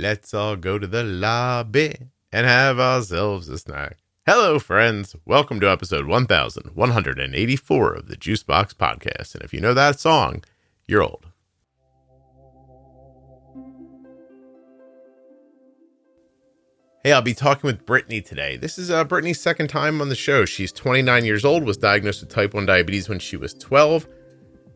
Let's all go to the lobby and have ourselves a snack. Hello, friends. Welcome to episode 1184 of the Juicebox Podcast. And if you know that song, you're old. Hey, I'll be talking with Brittany today. This is Brittany's second time on the show. She's 29 years old, was diagnosed with type 1 diabetes when she was 12.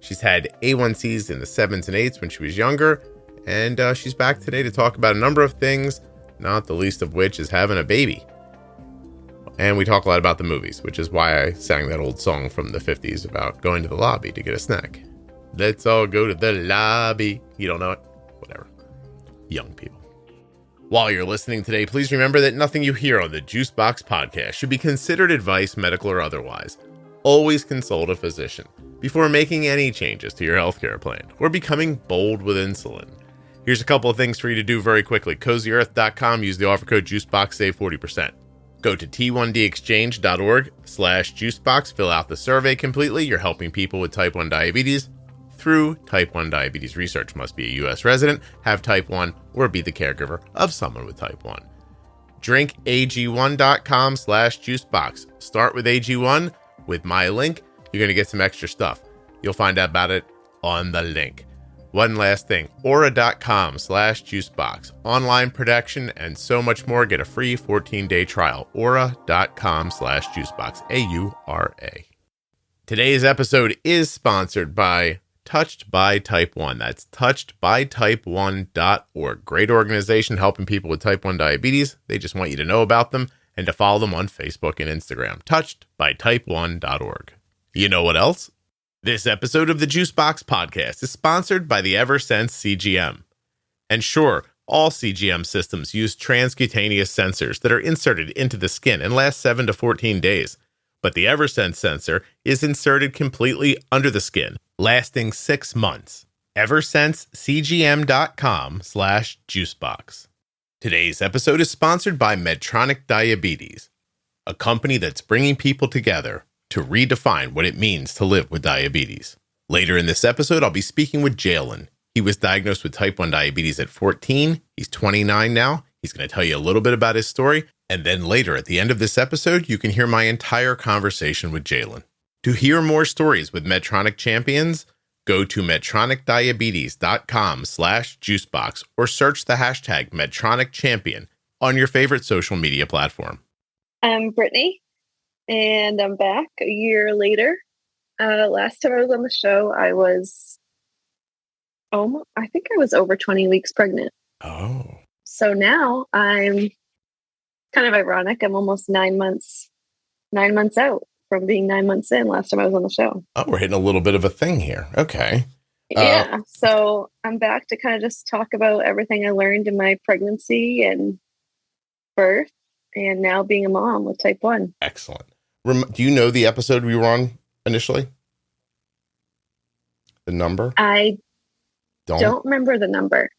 She's had A1Cs in the 7s and 8s when she was younger. And she's back today to talk about a number of things, not the least of which is having a baby. And we talk a lot about the movies, which is why I sang that old song from the 50s about going to the lobby to get a snack. Let's all go to the lobby. You don't know it? Whatever. Young people. While you're listening today, please remember that nothing you hear on the Juicebox Podcast should be considered advice, medical or otherwise. Always consult a physician before making any changes to your healthcare plan or becoming bold with insulin. Here's a couple of things for you to do very quickly. CozyEarth.com. Use the offer code JUICEBOX. Save 40%. Go to t1dexchange.org/juicebox. Fill out the survey completely. You're helping people with type 1 diabetes through type 1 diabetes research. Must be a U.S. resident, have type 1, or be the caregiver of someone with type 1. drinkag1.com/juicebox. Start with AG1. With my link, you're going to get some extra stuff. You'll find out about it on the link. One last thing, aura.com/juicebox, online protection and so much more. Get a free 14-day trial, aura.com/juicebox, AURA. Today's episode is sponsored by Touched by Type 1. That's touchedbytype1.org. Great organization helping people with type 1 diabetes. They just want you to know about them and to follow them on Facebook and Instagram. Touchedbytype1.org. You know what else? This episode of the Juicebox Podcast is sponsored by the Eversense CGM. And sure, all CGM systems use transcutaneous sensors that are inserted into the skin and last 7 to 14 days. But the Eversense sensor is inserted completely under the skin, lasting 6 months. EversenseCGM.com/juicebox. Today's episode is sponsored by Medtronic Diabetes, a company that's bringing people together to redefine what it means to live with diabetes. Later in this episode, I'll be speaking with Jalen. He was diagnosed with type 1 diabetes at 14. He's 29 now. He's going to tell you a little bit about his story. And then later at the end of this episode, you can hear my entire conversation with Jalen. To hear more stories with Medtronic Champions, go to medtronicdiabetes.com/juicebox or search the hashtag Medtronic Champion on your favorite social media platform. I'm Brittany. And I'm back a year later. Last time I was on the show, I think I was over 20 weeks pregnant. Oh. So now I'm kind of ironic. I'm almost 9 months out from being 9 months in last time I was on the show. Oh, we're hitting a little bit of a thing here. Okay. Yeah. So I'm back to kind of just talk about everything I learned in my pregnancy and birth and now being a mom with type 1. Excellent. Do you know the episode we were on initially? The number? I don't remember the number.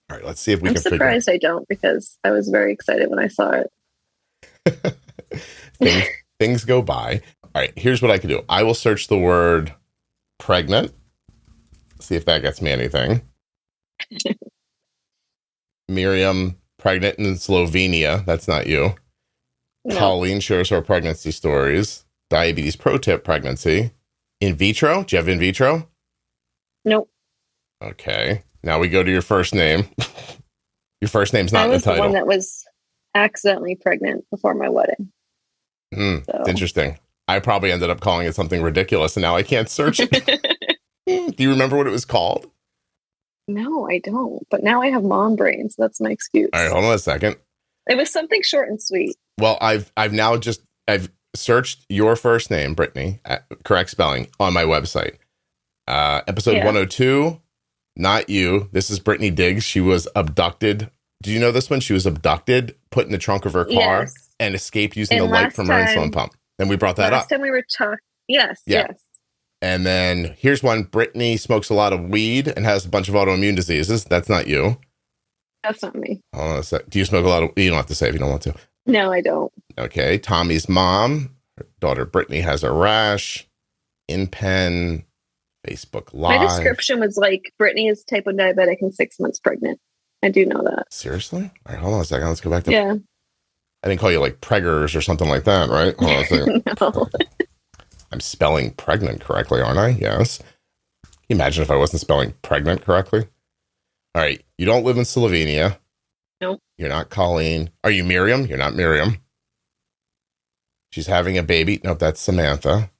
All right, let's see if we can figure it out. I'm surprised I don't, because I was very excited when I saw it. things go by. All right, here's what I can do. I will search the word pregnant. See if that gets me anything. Miriam, pregnant in Slovenia. That's not you. No. Colleen shares her pregnancy stories. Diabetes pro tip pregnancy. In vitro? Do you have in vitro? Nope. Okay. Now we go to your first name. Your first name's not in the title. I was the one that was accidentally pregnant before my wedding. It's interesting. I probably ended up calling it something ridiculous and now I can't search it. Do you remember what it was called? No, I don't. But now I have mom brain, so that's my excuse. All right, hold on a second. It was something short and sweet. Well, I've searched your first name, Brittany, correct spelling, on my website. Episode 102, not you. This is Brittany Diggs. She was abducted. Do you know this one? She was abducted, put in the trunk of her car, and escaped using the light from her insulin pump. And we brought that up. Last time we were talking. Yes. And then here's one. Brittany smokes a lot of weed and has a bunch of autoimmune diseases. That's not you. That's not me. Hold on a sec. Do you smoke a lot of... You don't have to say if you don't want to. No, I don't. Okay. Tommy's mom, her daughter Brittany, has a rash. In pen, Facebook Live. My description was like, Brittany is type 1 diabetic and 6 months pregnant. I do know that. Seriously? All right, hold on a second. Let's go back to... Yeah. I didn't call you like preggers or something like that, right? Hold on a second. No. I'm spelling pregnant correctly, aren't I? Yes. Can you imagine if I wasn't spelling pregnant correctly? All right. You don't live in Slovenia. Nope. You're not Colleen. Are you Miriam? You're not Miriam. She's having a baby. Nope, that's Samantha.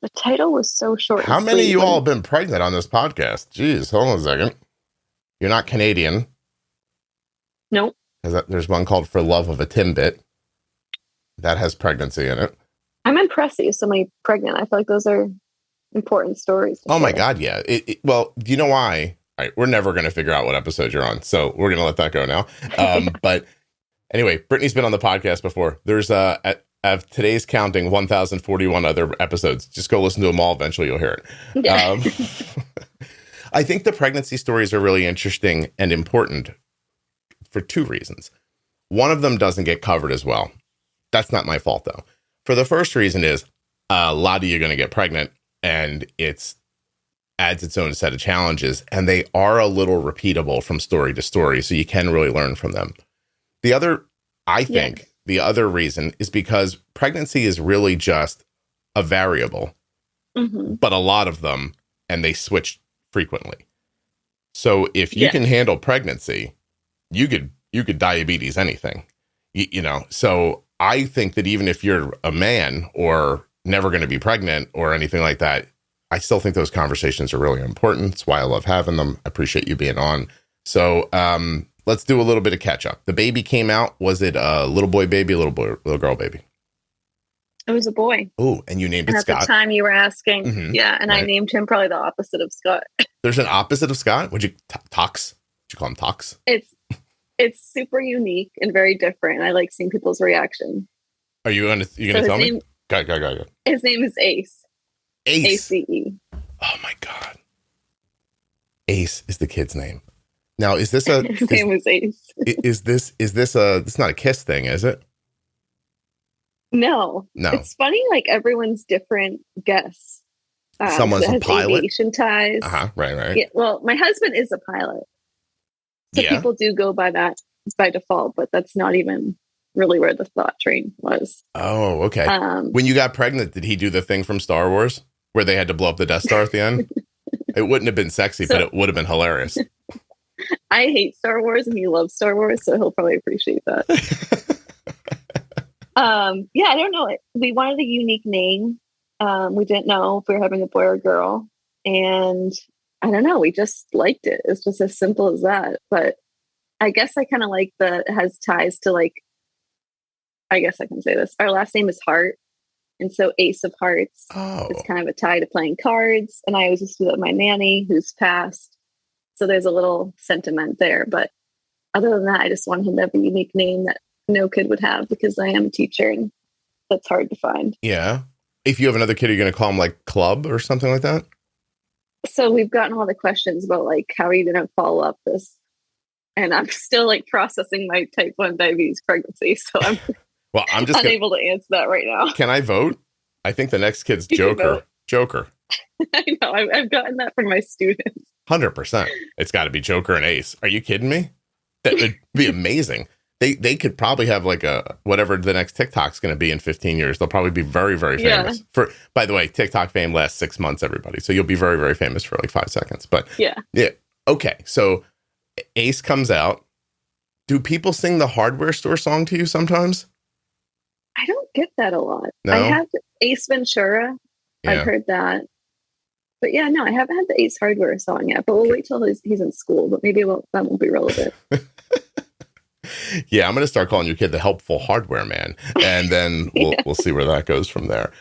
The title was so short. How many of you all have been pregnant on this podcast? Jeez, hold on a second. You're not Canadian. Nope. There's one called For Love of a Timbit. That has pregnancy in it. I'm impressed that you're somebody pregnant. I feel like those are important stories. Oh my God, yeah. Well, do you know why? All right, we're never going to figure out what episode you're on, so we're going to let that go now. But anyway, Brittany's been on the podcast before. There's at today's counting 1,041 other episodes. Just go listen to them all. Eventually, you'll hear it. Yeah. I think the pregnancy stories are really interesting and important for two reasons. One of them doesn't get covered as well. That's not my fault, though. For the first reason is a lot of you are going to get pregnant, and it adds its own set of challenges, and they are a little repeatable from story to story, so you can really learn from them. The other, I think, the other reason is because pregnancy is really just a variable, but a lot of them, and they switch frequently. So if you can handle pregnancy, you could diabetes anything, you know. So I think that even if you're a man or never going to be pregnant or anything like that, I still think those conversations are really important. That's why I love having them. I appreciate you being on. So let's do a little bit of catch up. The baby came out. Was it a little boy baby, little girl baby? It was a boy. Oh, and you named it Scott. At the time you were asking. Yeah, and right. I named him probably the opposite of Scott. There's an opposite of Scott? Would you Tox? Would you call him Tox? It's super unique and very different. I like seeing people's reaction. Are you gonna tell me? Go. His name is Ace. Ace. ACE. Oh my God. Ace is the kid's name. Now, is this a... His name is Ace. Is this it's not a kiss thing, is it? No. It's funny, like everyone's different guess. Someone's a pilot. Aviation ties. Right. Yeah, well, my husband is a pilot. So people do go by that by default, but that's not even really where the thought train was. Oh, okay. When you got pregnant, did he do the thing from Star Wars where they had to blow up the Death Star at the end? It wouldn't have been sexy, but it would have been hilarious. I hate Star Wars and he loves Star Wars, so he'll probably appreciate that. I don't know. We wanted a unique name. We didn't know if we were having a boy or a girl. And I don't know. We just liked it. It's just as simple as that. But I guess I kind of like that it has ties to like, I guess I can say this. Our last name is Heart. And so Ace of Hearts is kind of a tie to playing cards. And I always used to do that with my nanny who's passed. So there's a little sentiment there. But other than that, I just want him to have a unique name that no kid would have because I am a teacher and that's hard to find. Yeah. If you have another kid, are you going to call him like Club or something like that? So we've gotten all the questions about like, how are you going to follow up this? And I'm still like processing my type 1 diabetes pregnancy. So I'm I'm just unable to answer that right now. Can I vote? I think the next kid's Joker. I know. I've gotten that from my students. 100%. It's got to be Joker and Ace. Are you kidding me? That would be amazing. They could probably have like a whatever the next TikTok's going to be in 15 years. They'll probably be very, very famous. By the way, TikTok fame lasts 6 months, everybody. So you'll be very, very famous for like 5 seconds. But yeah. Okay. So Ace comes out. Do people sing the hardware store song to you sometimes? I don't get that a lot. No? I have Ace Ventura. Yeah. I've heard that. But yeah, no, I haven't had the Ace Hardware song yet. But we'll wait till he's in school. But maybe that won't be relevant. Yeah, I'm going to start calling your kid the helpful hardware man. And then we'll see where that goes from there.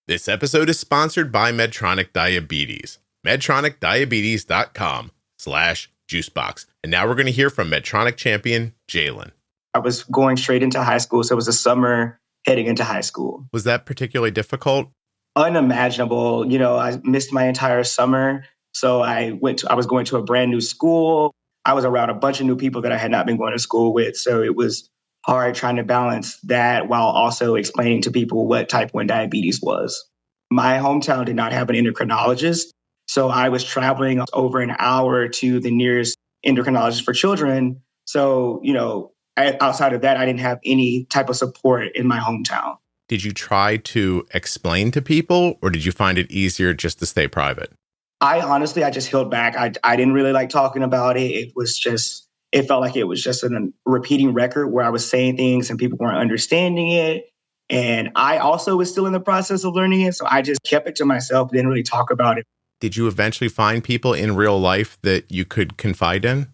This episode is sponsored by Medtronic Diabetes. MedtronicDiabetes.com/juicebox. And now we're going to hear from Medtronic champion, Jalen. I was going straight into high school. So it was a summer heading into high school. Was that particularly difficult? Unimaginable. You know, I missed my entire summer. So I was going to a brand new school. I was around a bunch of new people that I had not been going to school with. So it was hard trying to balance that while also explaining to people what type 1 diabetes was. My hometown did not have an endocrinologist. So I was traveling over an hour to the nearest endocrinologist for children. So, outside of that, I didn't have any type of support in my hometown. Did you try to explain to people, or did you find it easier just to stay private? I just held back. I didn't really like talking about it. It felt like it was just a repeating record where I was saying things and people weren't understanding it. And I also was still in the process of learning it. So I just kept it to myself, didn't really talk about it. Did you eventually find people in real life that you could confide in?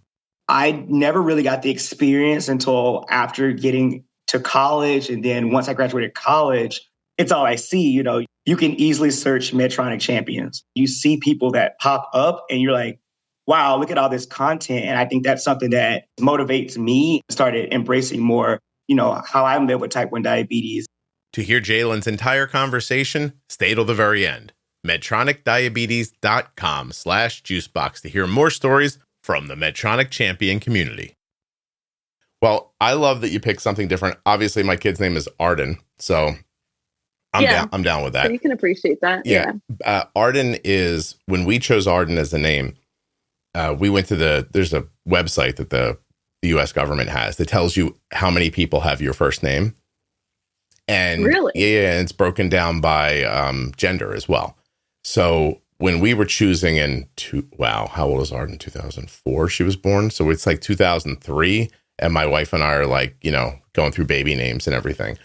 I never really got the experience until after getting to college. And then once I graduated college, it's all I see. You can easily search Medtronic Champions. You see people that pop up and you're like, wow, look at all this content. And I think that's something that motivates me. Started embracing more, how I live with type 1 diabetes. To hear Jalen's entire conversation, stay till the very end. MedtronicDiabetes.com/juicebox to hear more stories from the Medtronic Champion community. Well, I love that you picked something different. Obviously, my kid's name is Arden, so I'm down with that. So you can appreciate that. Yeah. Arden is, when we chose Arden as the name, we went to there's a website that the U.S. government has that tells you how many people have your first name. And really? Yeah, and it's broken down by gender as well. So when we were choosing how old is Arden? 2004 she was born. So it's like 2003. And my wife and I are like, going through baby names and everything.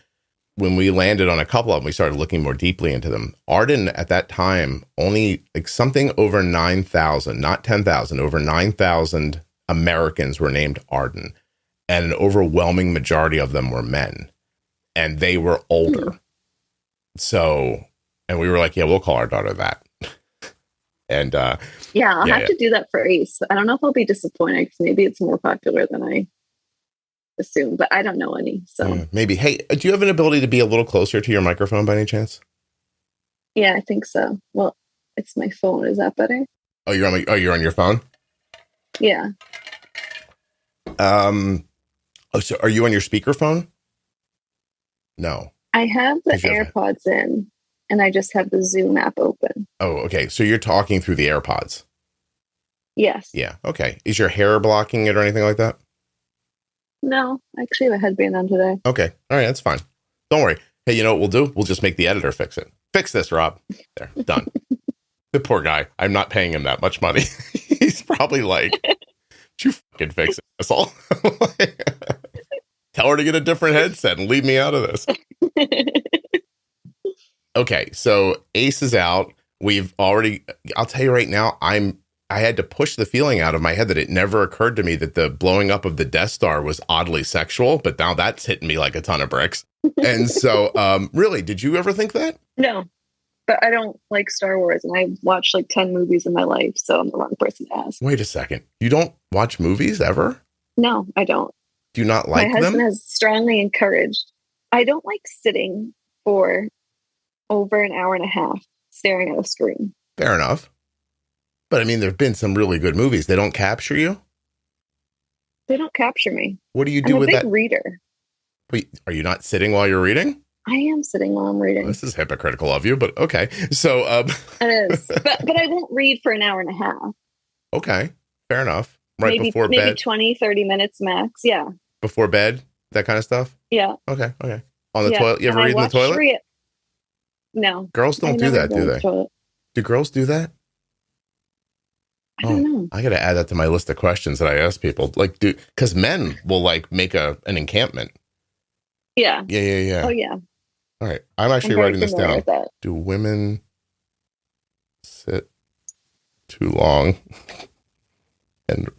When we landed on a couple of them, we started looking more deeply into them. Arden at that time, only like something over 9,000, not 10,000, over 9,000 Americans were named Arden. And an overwhelming majority of them were men. And they were older. So, and we were like, yeah, we'll call our daughter that. And I'll have to do that for Ace. I don't know if I'll be disappointed because maybe it's more popular than I assumed, but I don't know any. So maybe. Hey, do you have an ability to be a little closer to your microphone by any chance? Yeah, I think so. Well, it's my phone. Is that better? Oh, you're on your phone? Yeah. So are you on your speakerphone? No. I have the AirPods in, and I just have the Zoom app open. Oh, okay. So you're talking through the AirPods? Yes. Yeah. Okay. Is your hair blocking it or anything like that? No. I actually have a headband on today. Okay. All right. That's fine. Don't worry. Hey, you know what we'll do? We'll just make the editor fix it. Fix this, Rob. There. Done. The poor guy. I'm not paying him that much money. He's probably like, you fucking fix it, asshole. Tell her to get a different headset and leave me out of this. Okay, so Ace is out. I'll tell you right now, I had to push the feeling out of my head that it never occurred to me that the blowing up of the Death Star was oddly sexual, but now that's hitting me like a ton of bricks. And so, really, did you ever think that? No, but I don't like Star Wars, and I've watched like 10 movies in my life, so I'm the wrong person to ask. Wait a second. You don't watch movies ever? No, I don't. Do you not like them? My husband has strongly encouraged. I don't like sitting for over an hour and a half staring at a screen. Fair enough. But I mean, there have been some really good movies. They don't capture you? They don't capture me. What do you do with that? I'm a big reader. Wait, are you not sitting while you're reading? I am sitting while I'm reading. Well, this is hypocritical of you, but okay. So, it is. But I won't read for an hour and a half. Okay. Fair enough. Before bed? Maybe 20, 30 minutes max. Yeah. Before bed? That kind of stuff? Yeah. Okay. On the toilet? You ever read in the toilet? No. Girls don't do that, do they? Do girls do that? I don't know. I got to add that to my list of questions that I ask people. Like, because men will like make an encampment. Yeah. Yeah. Oh, yeah. All right. I'm actually writing this down. Do women sit too long and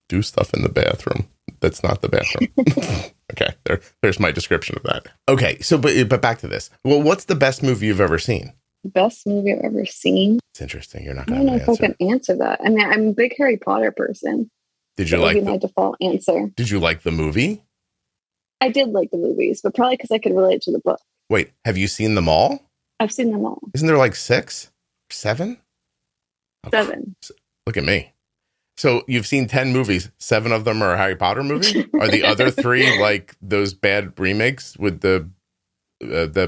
do stuff in the bathroom that's not the bathroom? Okay. There's my description of that. Okay. So, but back to this. Well, what's the best movie you've ever seen? The best movie I've ever seen? It's interesting. You're not going to answer. I don't know if I can answer that. I mean, I'm a big Harry Potter person. Did you like my default answer? Did you like the movie? I did like the movies, but probably because I could relate to the book. Wait, have you seen them all? I've seen them all. Isn't there like 6? 7? 7. Look at me. So you've seen 10 movies. 7 of them are a Harry Potter movie? Are the other 3 like those bad remakes with the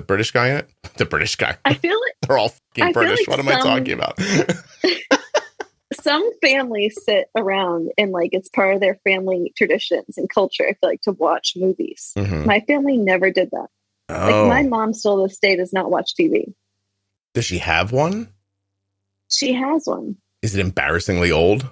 British guy in it? The British guy. I feel like they're all fucking British. Like what am I talking about? Some families sit around and like it's part of their family traditions and culture, I feel like, to watch movies. Mm-hmm. My family never did that. Oh. Like my mom still to this day does not watch TV. Does she have one? She has one. Is it embarrassingly old?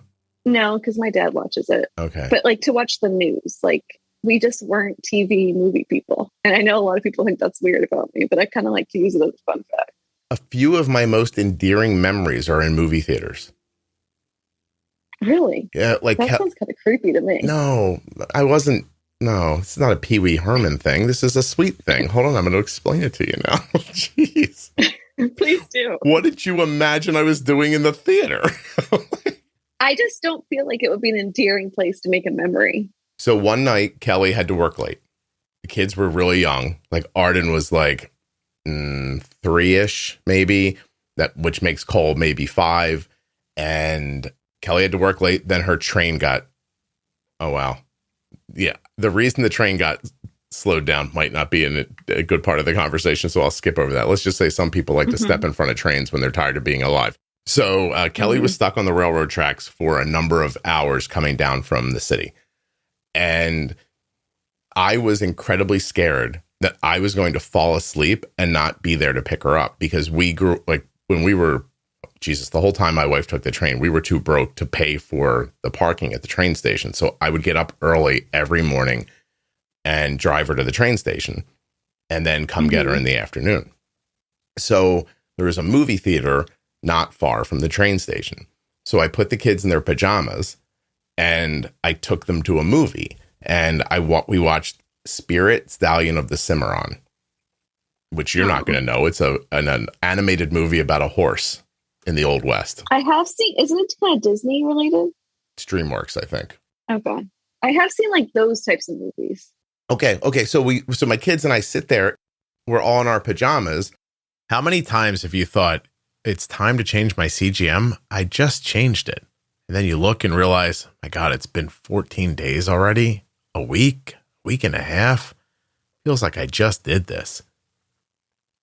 No, because my dad watches it. Okay. But like to watch the news, like we just weren't TV movie people. And I know a lot of people think that's weird about me, but I kind of like to use it as a fun fact. A few of my most endearing memories are in movie theaters. Really? Yeah, like that sounds kind of creepy to me. No, I wasn't. No, it's not a Pee Wee Herman thing. This is a sweet thing. Hold on, I'm going to explain it to you now. Jeez. Please do. What did you imagine I was doing in the theater? I just don't feel like it would be an endearing place to make a memory. So one night, Kelly had to work late. The kids were really young. Like Arden was like 3-ish, maybe, which makes Cole maybe 5. And Kelly had to work late. Then her train got, oh, wow. Yeah. The reason the train got slowed down might not be in a good part of the conversation. So I'll skip over that. Let's just say some people like to step in front of trains when they're tired of being alive. So Kelly was stuck on the railroad tracks for a number of hours coming down from the city. And I was incredibly scared that I was going to fall asleep and not be there to pick her up, because we grew, like when we were, the whole time my wife took the train, we were too broke to pay for the parking at the train station. So I would get up early every morning and drive her to the train station and then come get her in the afternoon. So there was a movie theater not far from the train station. So I put the kids in their pajamas and I took them to a movie, and we watched Spirit Stallion of the Cimarron, which you're not going to know. It's an animated movie about a horse in the Old West. I have seen, isn't it kind of Disney related? It's DreamWorks, I think. Okay. I have seen like those types of movies. Okay. So my kids and I sit there, we're all in our pajamas. How many times have you thought, it's time to change my CGM? I just changed it. And then you look and realize, my God, it's been 14 days already, a week and a half. Feels like I just did this.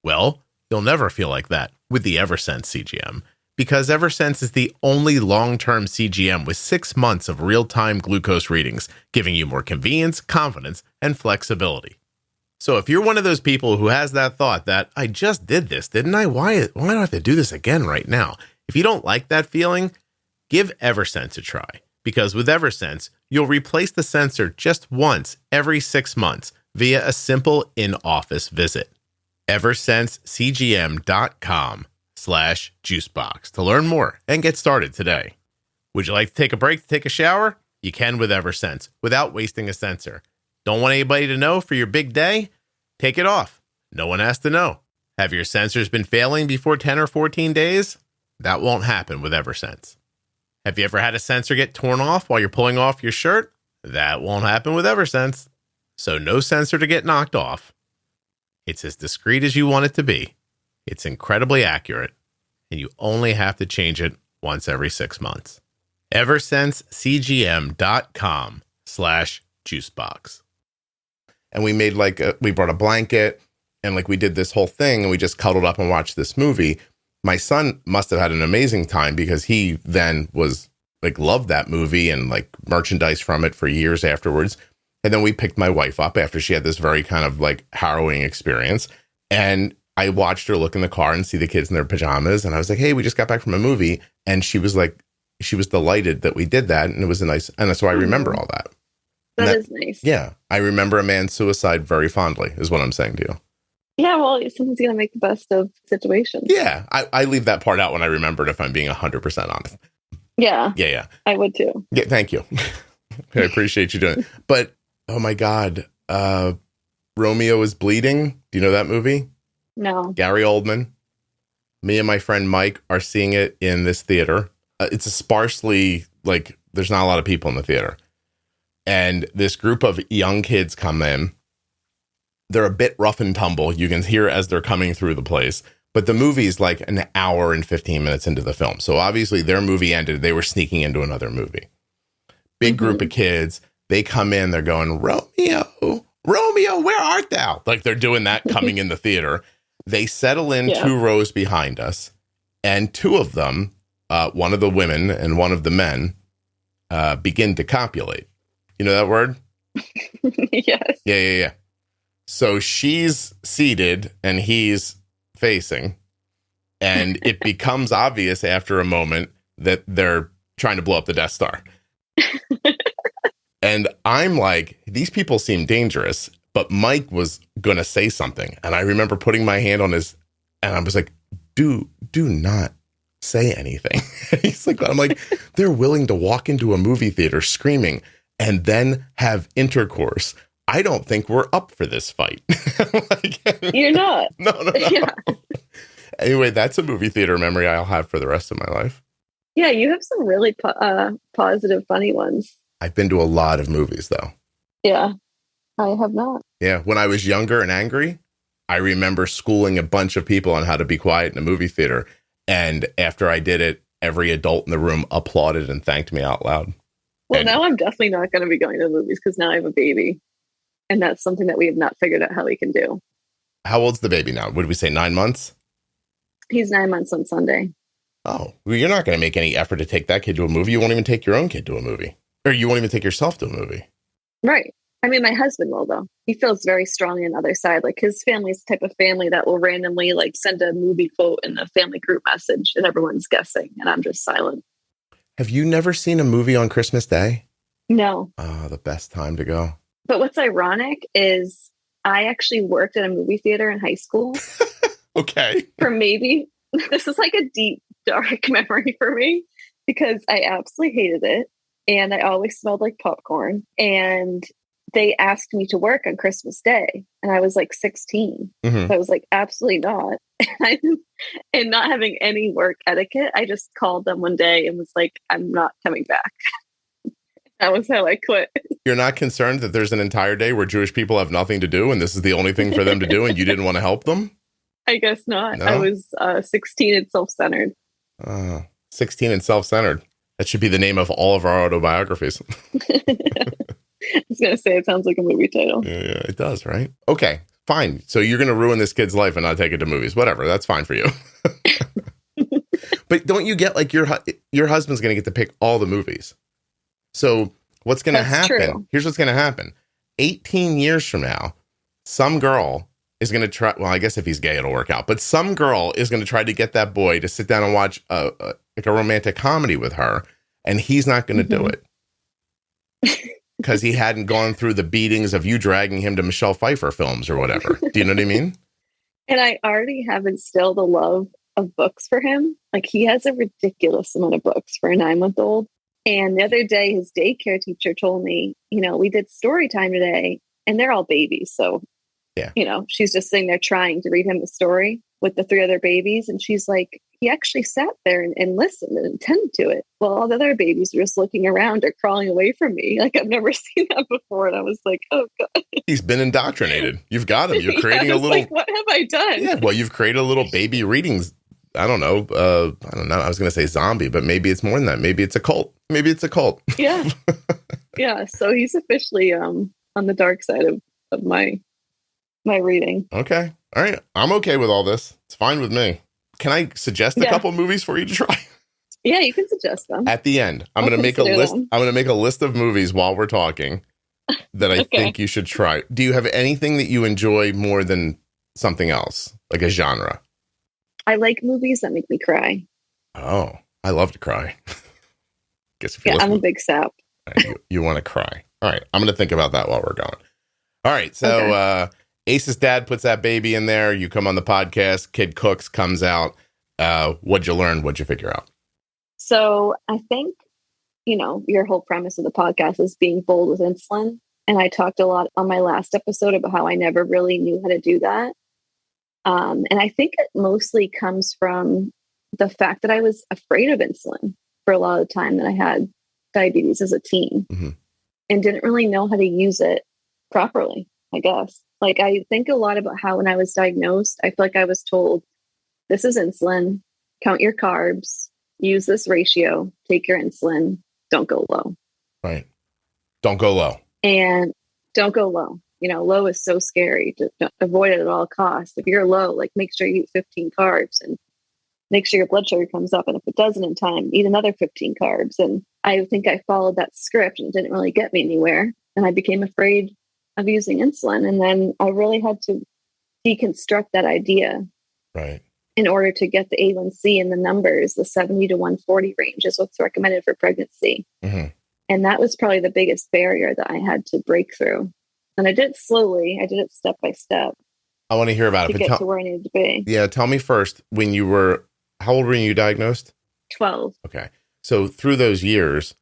Well, you'll never feel like that with the Eversense CGM, because Eversense is the only long-term CGM with 6 months of real-time glucose readings, giving you more convenience, confidence, and flexibility. So if you're one of those people who has that thought that I just did this, didn't I? Why do I have to do this again right now? If you don't like that feeling, give Eversense a try, because with Eversense, you'll replace the sensor just once every 6 months via a simple in-office visit. EversenseCGM.com/juicebox to learn more and get started today. Would you like to take a break to take a shower? You can with Eversense without wasting a sensor. Don't want anybody to know for your big day? Take it off. No one has to know. Have your sensors been failing before 10 or 14 days? That won't happen with Eversense. Have you ever had a sensor get torn off while you're pulling off your shirt? That won't happen with Eversense. So no sensor to get knocked off. It's as discreet as you want it to be. It's incredibly accurate, and you only have to change it once every 6 months. EversenseCGM.com/juicebox. And we made we brought a blanket, and we did this whole thing, and we just cuddled up and watched this movie. My son must have had an amazing time, because he then was loved that movie and merchandise from it for years afterwards. And then we picked my wife up after she had this very kind of harrowing experience. And I watched her look in the car and see the kids in their pajamas. And I was like, hey, we just got back from a movie. And she was delighted that we did that. And it was and so I remember all that. That is nice. Yeah. I remember a man's suicide very fondly, is what I'm saying to you. Yeah, well, someone's going to make the best of situations. Yeah. I leave that part out when I remember it, if I'm being 100% honest. Yeah. Yeah. I would too. Yeah. Thank you. I appreciate you doing it. But, oh my God, Romeo is Bleeding. Do you know that movie? No. Gary Oldman. Me and my friend Mike are seeing it in this theater. It's a sparsely, there's not a lot of people in the theater. And this group of young kids come in. They're a bit rough and tumble. You can hear as they're coming through the place. But the movie's an hour and 15 minutes into the film. So obviously their movie ended. They were sneaking into another movie. Big group of kids. They come in. They're going, Romeo, where art thou? They're doing that coming in the theater. They settle in 2 rows behind us. And 2 of them one of the women and one of the men begin to copulate. You know that word? Yes. Yeah. So she's seated and he's facing, and it becomes obvious after a moment that they're trying to blow up the Death Star. And I'm like, these people seem dangerous, but Mike was going to say something. And I remember putting my hand on his, and I was like, do not say anything. I'm like, they're willing to walk into a movie theater screaming and then have intercourse. I don't think we're up for this fight. You're not. No. Yeah. Anyway, that's a movie theater memory I'll have for the rest of my life. Yeah, you have some really positive, funny ones. I've been to a lot of movies, though. Yeah, I have not. Yeah, when I was younger and angry, I remember schooling a bunch of people on how to be quiet in a movie theater. And after I did it, every adult in the room applauded and thanked me out loud. Well, now I'm definitely not going to be going to the movies because now I have a baby. And that's something that we have not figured out how we can do. How old's the baby now? Would we say 9 months? He's 9 months on Sunday. Oh, well, you're not going to make any effort to take that kid to a movie. You won't even take your own kid to a movie. Or you won't even take yourself to a movie. Right. I mean, my husband will, though. He feels very strongly on the other side. Like, his family's the type of family that will randomly, like, send a movie quote in the family group message and everyone's guessing. And I'm just silent. Have you never seen a movie on Christmas Day? No. Oh, the best time to go. But what's ironic is I actually worked at a movie theater in high school. Okay. For maybe, this is like a deep, dark memory for me because I absolutely hated it. And I always smelled like popcorn. And they asked me to work on Christmas Day. And I was like 16. Mm-hmm. So I was like, absolutely not. And not having any work etiquette, I just called them one day and was like, I'm not coming back. That was how I quit. You're not concerned that there's an entire day where Jewish people have nothing to do and this is the only thing for them to do and you didn't want to help them? I guess not. No? I was 16 and self-centered. 16 and self-centered. That should be the name of all of our autobiographies. I was going to say, it sounds like a movie title. Yeah, it does, right? Okay, fine. So you're going to ruin this kid's life and not take it to movies. Whatever, that's fine for you. But don't you get like your husband's going to get to pick all the movies? So what's going to happen? True. Here's what's going to happen. 18 years from now, some girl is going to try. Well, I guess if he's gay, it'll work out. But some girl is going to try to get that boy to sit down and watch like a romantic comedy with her. And he's not going to do it because he hadn't gone through the beatings of you dragging him to Michelle Pfeiffer films or whatever. Do you know what I mean? And I already have instilled a love of books for him. Like, he has a ridiculous amount of books for a 9-month-old. And the other day, his daycare teacher told me, we did story time today and they're all babies. So, yeah, she's just sitting there trying to read him the story with the 3 other babies. And she's like, he actually sat there and listened and attended to it. Well, all the other babies were just looking around or crawling away from me. Like, I've never seen that before. And I was like, oh, God. He's been indoctrinated. You've got him. You're creating a little. Like, what have I done? Yeah, well, you've created a little baby readings. I don't know. I was going to say zombie, but maybe it's more than that. Maybe it's a cult. Yeah. Yeah. So he's officially on the dark side of my reading. Okay. All right. I'm okay with all this. It's fine with me. Can I suggest a couple movies for you to try? Yeah, you can suggest them. At the end, I'm going to make a list. I'm going to make a list of movies while we're talking that I think you should try. Do you have anything that you enjoy more than something else, like a genre? I like movies that make me cry. Oh, I love to cry. I'm a big sap. You want to cry. All right. I'm going to think about that while we're going. All right. So Ace's dad puts that baby in there. You come on the podcast. Kid cooks, comes out. What'd you learn? What'd you figure out? So I think, your whole premise of the podcast is being bold with insulin. And I talked a lot on my last episode about how I never really knew how to do that. And I think it mostly comes from the fact that I was afraid of insulin for a lot of the time that I had diabetes as a teen and didn't really know how to use it properly, I guess. Like, I think a lot about how when I was diagnosed, I feel like I was told, this is insulin, count your carbs, use this ratio, take your insulin, don't go low. Right. Don't go low. And don't go low. Low is so scary to avoid it at all costs. If you're low, like, make sure you eat 15 carbs. And make sure your blood sugar comes up. And if it doesn't in time, eat another 15 carbs. And I think I followed that script and it didn't really get me anywhere. And I became afraid of using insulin. And then I really had to deconstruct that idea. Right. In order to get the A1C and the numbers, the 70 to 140 range is what's recommended for pregnancy. Mm-hmm. And that was probably the biggest barrier that I had to break through. And I did it slowly. I did it step by step. I want to hear about it. To get to where I needed to be. Yeah. Tell me first, how old were you diagnosed? 12. Okay. So through those years,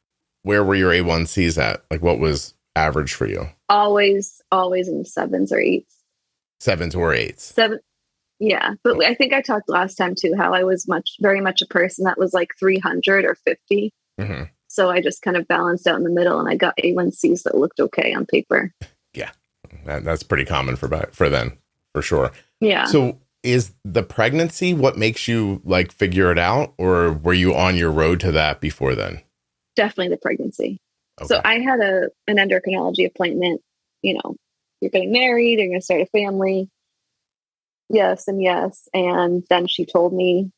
where were your A1Cs at? Like what was average for you? Always in the 7s or 8s. 7s or 8s. 7. Yeah. But I think I talked last time too, how I was very much a person that was like 300 or 50. Mm-hmm. So I just kind of balanced out in the middle and I got A1Cs that looked okay on paper. Yeah. That's pretty common for then, for sure. Yeah. So is the pregnancy what makes you like figure it out, or were you on your road to that before then? Definitely the pregnancy. Okay. So I had an endocrinology appointment, you're getting married, you're going to start a family. Yes. And then she told me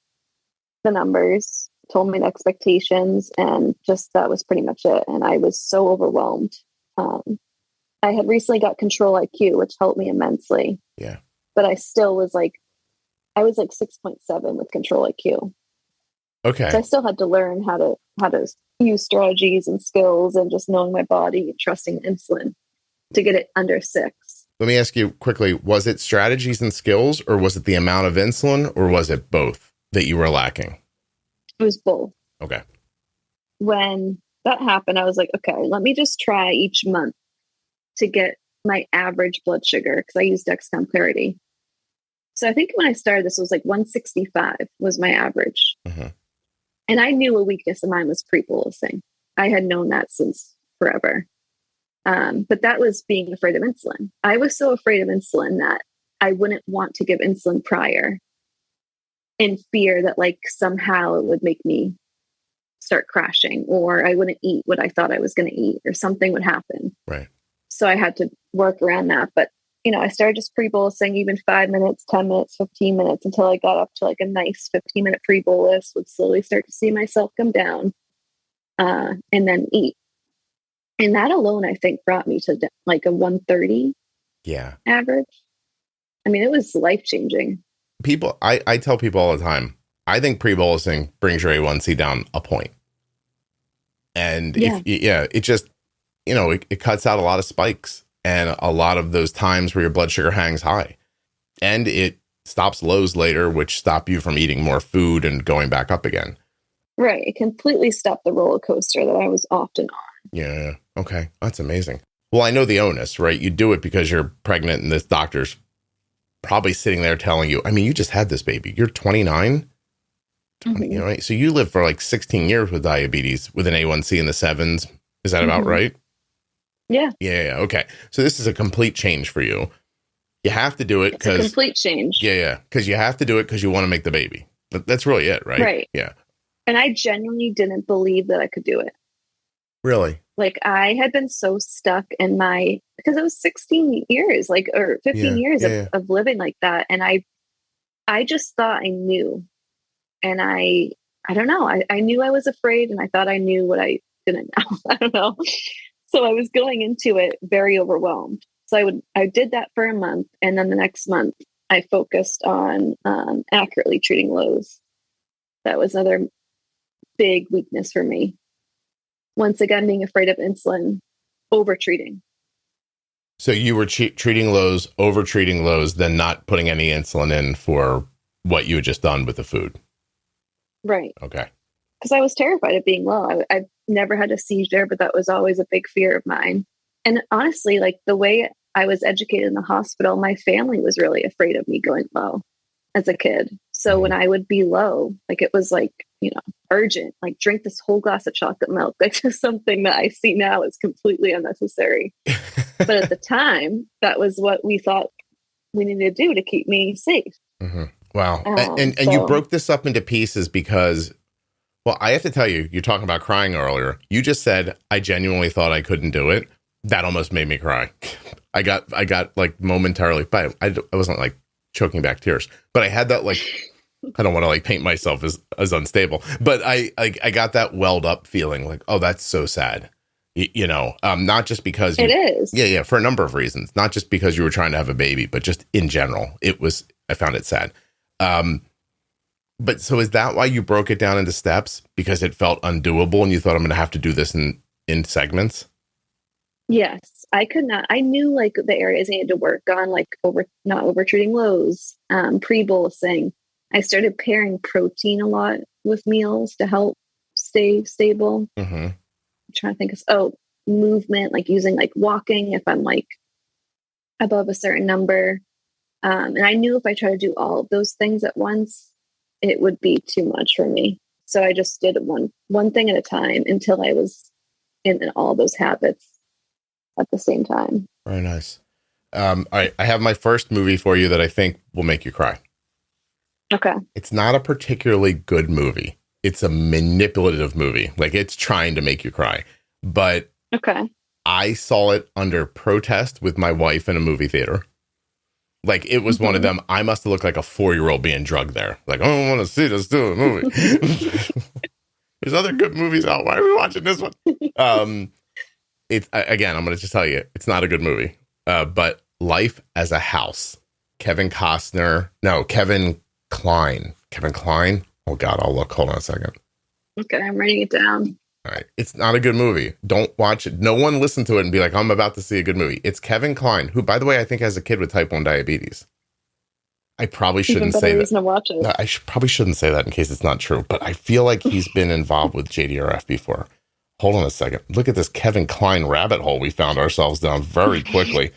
the numbers, told me the expectations, and just that was pretty much it. And I was so overwhelmed. I had recently got Control IQ, which helped me immensely. Yeah. But I still was I was 6.7 with Control IQ. Okay. So I still had to learn how to use strategies and skills and just knowing my body and trusting insulin to get it under 6. Let me ask you quickly, was it strategies and skills, or was it the amount of insulin, or was it both that you were lacking? It was both. Okay. When that happened, I was like, okay, let me just try each month to get my average blood sugar, because I use Dexcom Clarity. So I think when I started, this was 165 was my average. Mm-hmm. And I knew a weakness of mine was pre-bolusing. I had known that since forever. But that was being afraid of insulin. I was so afraid of insulin that I wouldn't want to give insulin prior, in fear that somehow it would make me start crashing, or I wouldn't eat what I thought I was going to eat, or something would happen. Right. So I had to work around that. But, I started just pre-bolusing even 5 minutes, 10 minutes, 15 minutes, until I got up to a nice 15-minute pre-bolus, would slowly start to see myself come down and then eat. And that alone, I think, brought me to a 130 average. I mean, it was life-changing. I tell people all the time, I think pre-bolusing brings your A1C down a point. And it just, it cuts out a lot of spikes and a lot of those times where your blood sugar hangs high, and it stops lows later, which stop you from eating more food and going back up again. Right. It completely stopped the roller coaster that I was often on. Yeah. Okay. That's amazing. Well, I know the onus, right? You do it because you're pregnant and this doctor's probably sitting there telling you, I mean, you just had this baby. You're 29. 20, Mm-hmm. Right? So you lived for 16 years with diabetes with an A1C in the 7s. Is that about right? Yeah. Yeah. Okay. So this is a complete change for you. You have to do it because it's a complete change. Yeah. Because you have to do it because you want to make the baby. That's really it, right? Right. Yeah. And I genuinely didn't believe that I could do it. Really? I had been so stuck in because it was 16 years, or 15 years of living like that. And I just thought I knew. And I don't know. I knew I was afraid, and I thought I knew what I didn't know. I don't know. So I was going into it very overwhelmed. So I did that for a month. And then the next month I focused on accurately treating lows. That was another big weakness for me. Once again, being afraid of insulin, over treating. So you were treating lows, over treating lows, then not putting any insulin in for what you had just done with the food. Right. Okay. Because I was terrified of being low. I've never had a seizure, but that was always a big fear of mine. And honestly, the way I was educated in the hospital, my family was really afraid of me going low as a kid. So when I would be low, it was urgent, drink this whole glass of chocolate milk. That's just something that I see now is completely unnecessary. But at the time, that was what we thought we needed to do to keep me safe. Mm-hmm. Wow. And you broke this up into pieces because, well, I have to tell you, you're talking about crying earlier. You just said, I genuinely thought I couldn't do it. That almost made me cry. I got momentarily, but I wasn't choking back tears, but I had that I don't want to like paint myself as unstable, but I got that welled up feeling like, oh, that's so sad. Not just because it is. Yeah. For a number of reasons, not just because you were trying to have a baby, but just in general, I found it sad. But so is that why you broke it down into steps? Because it felt undoable and you thought, I'm going to have to do this in segments? Yes, I could not. I knew like the areas I needed to work on, like not over treating lows, pre-bolusing. I started pairing protein a lot with meals to help stay stable. Mm-hmm. I'm trying to think of, movement, like using like walking if I'm like above a certain number. And I knew if I tried to do all of those things at once, it would be too much for me. So I just did one thing at a time until I was in all those habits at the same time. Very nice. All right. I have my first movie for you that I think will make you cry. Okay. It's not a particularly good movie. It's a manipulative movie. Like it's trying to make you cry. But okay, I saw it under protest with my wife in a movie theater. Like it was one of them. I must have looked like a 4-year-old being drugged there. Like, I don't want to see this do a movie. There's other good movies out. Why are we watching this one? It's again, I'm going to just tell you, it's not a good movie. But Life as a House. Kevin Klein. Oh God, I'll look. Hold on a second. Okay, I'm writing it down. All right. It's not a good movie. Don't watch it. No one listen to it and be like, I'm about to see a good movie. It's Kevin Klein, who, by the way, I think has a kid with type 1 diabetes. I probably shouldn't say that. To watch it. No, probably shouldn't say that in case it's not true, but I feel like he's been involved with JDRF before. Hold on a second. Look at this Kevin Klein rabbit hole we found ourselves down very quickly.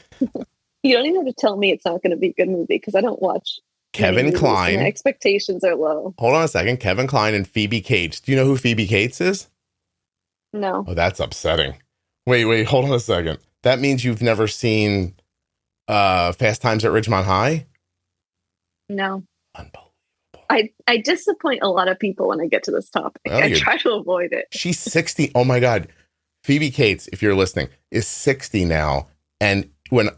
You don't even have to tell me it's not going to be a good movie because I don't watch Kevin Klein. My expectations are low. Hold on a second. Kevin Klein and Phoebe Cates. Do you know who Phoebe Cates is? No. Oh, that's upsetting. Wait, hold on a second. That means you've never seen Fast Times at Ridgemont High? No. Unbelievable. I disappoint a lot of people when I get to this topic. Oh, I try to avoid it. She's 60. Oh my God. Phoebe Cates, if you're listening, is 60 now. And when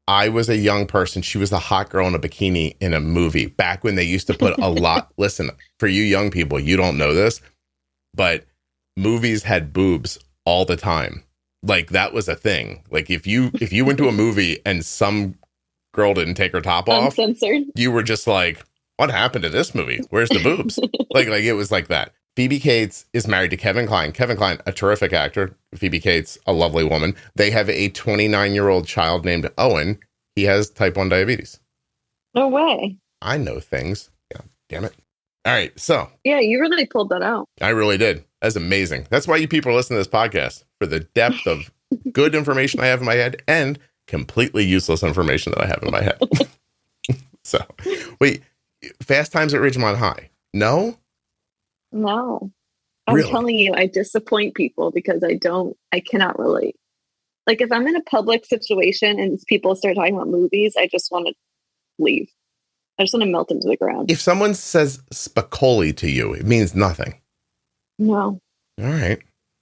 I was a young person, she was a hot girl in a bikini in a movie back when they used to put a lot. Listen, for you young people, you don't know this, but movies had boobs all the time. Like that was a thing. Like if you went to a movie and some girl didn't take her top off, uncensored, you were just like, what happened to this movie? Where's the boobs? like it was like that. Phoebe Cates is married to Kevin Klein. Kevin Klein, a terrific actor. Phoebe Cates, a lovely woman. They have a 29-year-old child named Owen. He has type 1 diabetes. No way. I know things. Yeah, damn it. All right, so. Yeah, you really pulled that out. I really did. That's amazing. That's why you people are listening to this podcast, for the depth of good information I have in my head and completely useless information that I have in my head. So, wait, Fast Times at Ridgemont High. No? No. I'm Really? telling you, I disappoint people because I cannot relate. Like if I'm in a public situation and people start talking about movies, I just want to leave. I just want to melt into the ground. If someone says Spicoli to you, it means nothing. No. All right.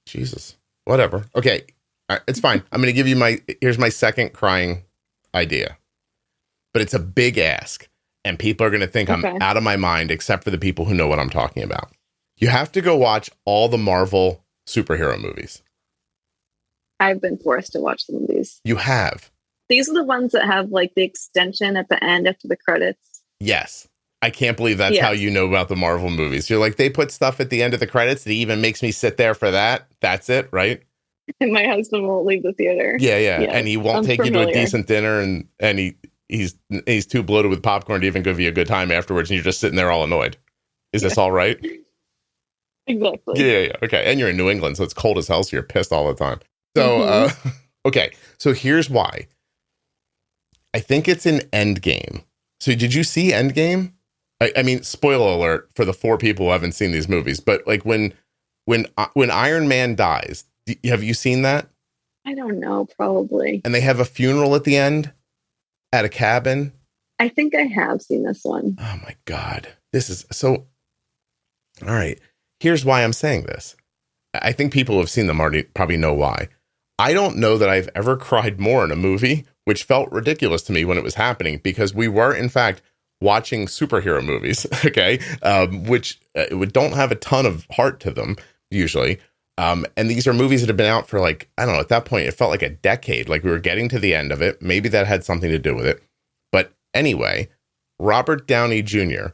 Jesus. Whatever. Okay. All right, it's fine. I'm going to give you here's my second crying idea. But it's a big ask. And people are going to think I'm out of my mind, except for the people who know what I'm talking about. You have to go watch all the Marvel superhero movies. I've been forced to watch some of these. You have. These are the ones that have like the extension at the end after the credits. Yes. I can't believe that's how you know about the Marvel movies. You're like, they put stuff at the end of the credits that even makes me sit there for that. That's it, right? And my husband won't leave the theater. Yeah. And he won't take you to a decent dinner, and he's too bloated with popcorn to even give you a good time afterwards, and you're just sitting there all annoyed. Is this all right? Exactly. Yeah. Okay. And you're in New England, so it's cold as hell, so you're pissed all the time. So, okay. So here's why. I think it's in Endgame. So did you see Endgame? I mean, spoiler alert for the 4 people who haven't seen these movies, but like when Iron Man dies, have you seen that? I don't know, probably. And they have a funeral at the end at a cabin. I think I have seen this one. Oh my God. This is so. All right. Here's why I'm saying this. I think people who have seen them already probably know why. I don't know that I've ever cried more in a movie, which felt ridiculous to me when it was happening, because we were, in fact, watching superhero movies, okay, which don't have a ton of heart to them usually. And these are movies that have been out for like, I don't know, at that point, it felt like a decade. Like we were getting to the end of it. Maybe that had something to do with it. But anyway, Robert Downey Jr.,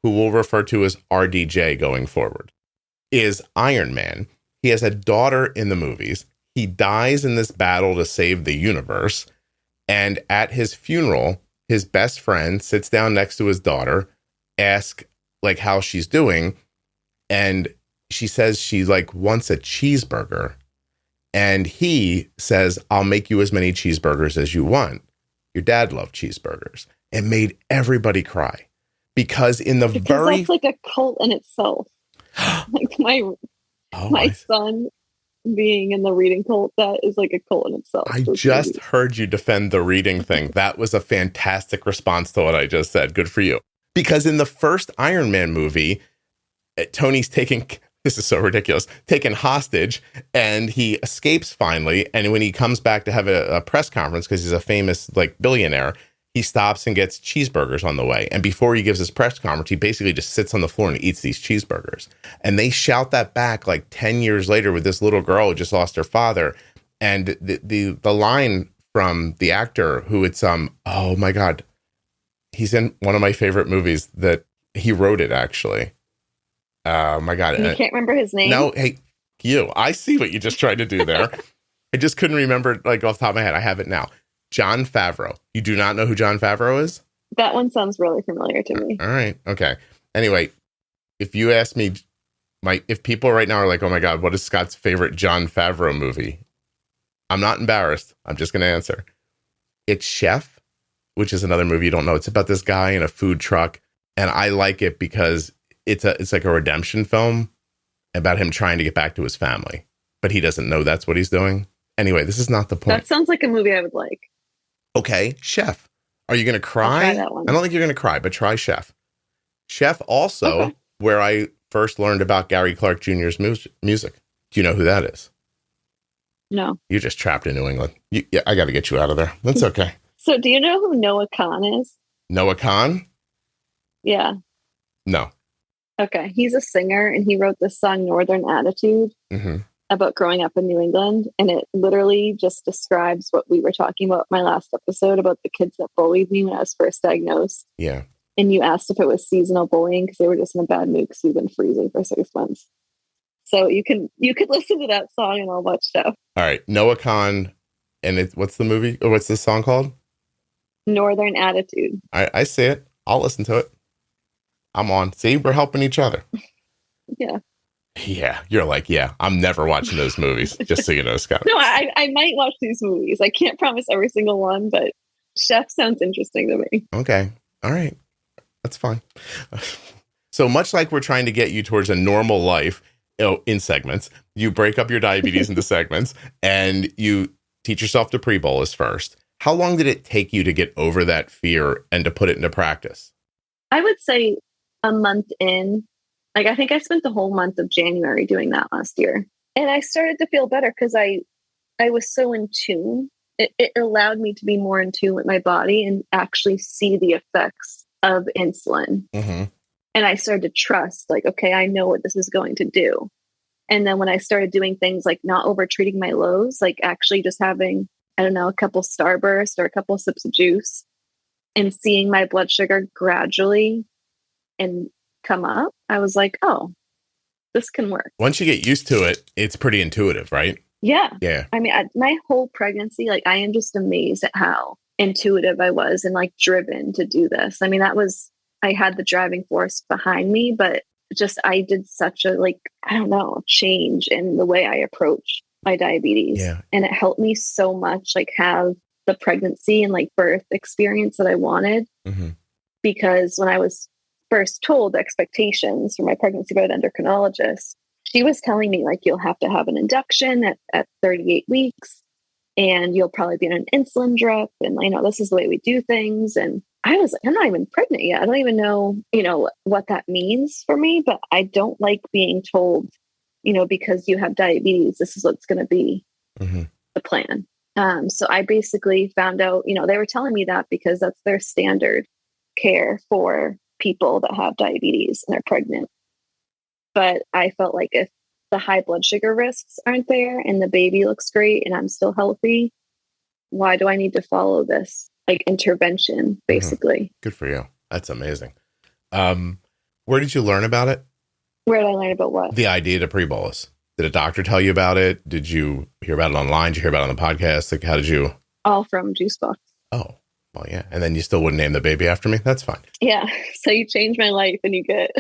who we'll refer to as RDJ going forward, is Iron Man. He has a daughter in the movies. He dies in this battle to save the universe. And at his funeral, his best friend sits down next to his daughter, asks like how she's doing. And she says she like wants a cheeseburger. And he says, I'll make you as many cheeseburgers as you want. Your dad loved cheeseburgers. It made everybody cry because that's like a cult in itself. Like my son being in the reading cult, that is like a cult in itself. I just heard you defend the reading thing. That was a fantastic response to what I just said. Good for you. Because in the first Iron Man movie, Tony's taken hostage, and he escapes finally. And when he comes back to have a press conference, because he's a famous like billionaire, he stops and gets cheeseburgers on the way. And before he gives his press conference, he basically just sits on the floor and eats these cheeseburgers. And they shout that back like 10 years later with this little girl who just lost her father. And the line from the actor who it's, oh my God, he's in one of my favorite movies that he wrote it actually. Oh my God. You can't remember his name? No, hey, I see what you just tried to do there. I just couldn't remember like off the top of my head. I have it now. Jon Favreau. You do not know who Jon Favreau is? That one sounds really familiar to me. All right. Okay. Anyway, if you ask me, if people right now are like, oh my God, what is Scott's favorite Jon Favreau movie? I'm not embarrassed. I'm just going to answer. It's Chef, which is another movie you don't know. It's about this guy in a food truck. And I like it because it's like a redemption film about him trying to get back to his family, but he doesn't know that's what he's doing. Anyway, this is not the point. That sounds like a movie I would like. Okay, Chef. Are you going to cry? I'll try that one. I don't think you're going to cry, but try Chef. Chef also, where I first learned about Gary Clark Jr.'s music. Do you know who that is? No. You're just trapped in New England. I got to get you out of there. That's okay. So do you know who Noah Khan is? Noah Khan? Yeah. No. Okay. He's a singer, and he wrote this song, Northern Attitude, about growing up in New England. And it literally just describes what we were talking about in my last episode about the kids that bullied me when I was first diagnosed. Yeah. And you asked if it was seasonal bullying because they were just in a bad mood because we've been freezing for 6 months. So you could listen to that song and all that stuff. All right. Noah Khan. And what's the movie? Or what's this song called? Northern Attitude. I see it. I'll listen to it. I'm on. See, we're helping each other. Yeah. Yeah. You're like, yeah, I'm never watching those movies. Just so you know, Scott. No, I might watch these movies. I can't promise every single one, but Chef sounds interesting to me. Okay. All right. That's fine. So much like we're trying to get you towards a normal life, in segments, you break up your diabetes into segments and you teach yourself to pre-bolus first. How long did it take you to get over that fear and to put it into practice? I would say a month in. Like, I think I spent the whole month of January doing that last year. And I started to feel better because I was so in tune. It allowed me to be more in tune with my body and actually see the effects of insulin. Mm-hmm. And I started to trust, like, okay, I know what this is going to do. And then when I started doing things like not over treating my lows, like actually just having, I don't know, a couple Starburst or a couple sips of juice and seeing my blood sugar gradually and come up, I was like, oh, this can work. Once you get used to it, it's pretty intuitive, right? Yeah. Yeah. I mean, my whole pregnancy, like, I am just amazed at how intuitive I was and like driven to do this. I mean, I had the driving force behind me, but just, I did such a, like, I don't know, change in the way I approach my diabetes. Yeah. And it helped me so much, like, have the pregnancy and like birth experience that I wanted. Mm-hmm. Because when I was first told the expectations for my pregnancy by an endocrinologist, she was telling me, like, you'll have to have an induction at 38 weeks and you'll probably be on an insulin drip. And, you know, this is the way we do things. And I was like, I'm not even pregnant yet. I don't even know, what that means for me, but I don't like being told, because you have diabetes, this is what's going to be the plan. So I basically found out, they were telling me that because that's their standard care for people that have diabetes and are pregnant. But I felt like if the high blood sugar risks aren't there and the baby looks great and I'm still healthy, why do I need to follow this like intervention, basically? Good for you. That's amazing. Where did you learn about it? Where did I learn about what? The idea to pre-bolus. Did a doctor tell you about it? Did you hear about it online? Did you hear about it on the podcast? Like, how did you? All from Juicebox. Oh, well, yeah. And then you still wouldn't name the baby after me? That's fine. Yeah. So you change my life and you get...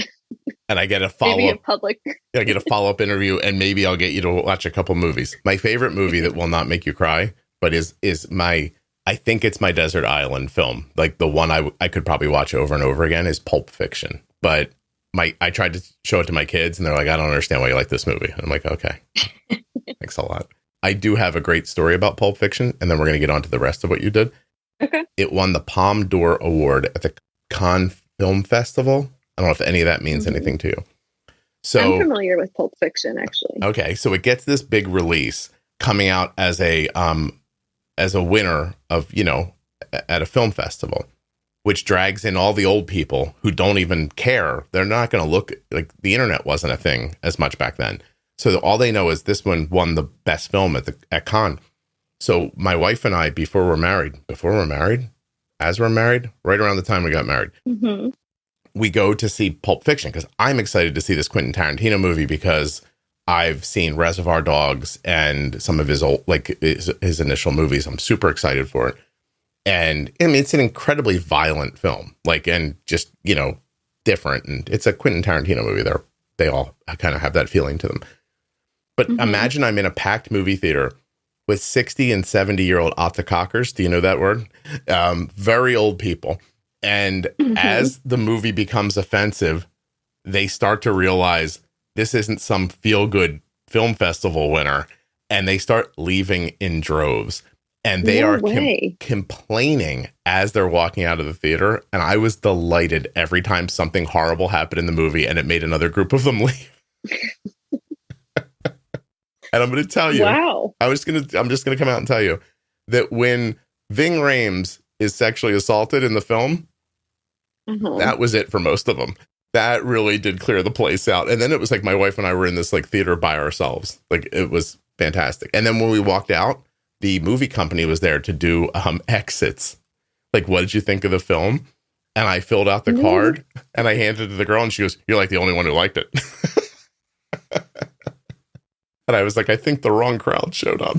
And I get a follow-up. Public. I get a follow-up interview, and maybe I'll get you to watch a couple movies. My favorite movie that will not make you cry, but is my... I think it's my desert island film. Like the one I could probably watch over and over again is Pulp Fiction. But I tried to show it to my kids and they're like, I don't understand why you like this movie. And I'm like, okay, thanks a lot. I do have a great story about Pulp Fiction, and then we're going to get on to the rest of what you did. Okay. It won the Palme d'Or Award at the Cannes Film Festival. I don't know if any of that means anything to you. So I'm familiar with Pulp Fiction, actually. Okay. So it gets this big release coming out as a winner of, at a film festival, which drags in all the old people who don't even care. They're not going to look like the internet wasn't a thing as much back then. So all they know is this one won the best film at Cannes. So my wife and I, as we're married, right around the time we got married, we go to see Pulp Fiction because I'm excited to see this Quentin Tarantino movie because I've seen Reservoir Dogs and some of his old, like his initial movies. I'm super excited for it. And I mean, it's an incredibly violent film, like, and just, different. And it's a Quentin Tarantino movie. They all kind of have that feeling to them. But imagine I'm in a packed movie theater with 60 and 70-year-old Otacockers. Do you know that word? Very old people. And as the movie becomes offensive, they start to realize this isn't some feel-good film festival winner. And they start leaving in droves. And they are complaining as they're walking out of the theater. And I was delighted every time something horrible happened in the movie and it made another group of them leave. And I'm going to tell you, I'm just going to come out and tell you that when Ving Rhames is sexually assaulted in the film, that was it for most of them. That really did clear the place out. And then it was like my wife and I were in this like theater by ourselves. Like it was fantastic. And then when we walked out, the movie company was there to do exits. Like, what did you think of the film? And I filled out the card and I handed it to the girl and she goes, "You're like the only one who liked it." And I was like, I think the wrong crowd showed up.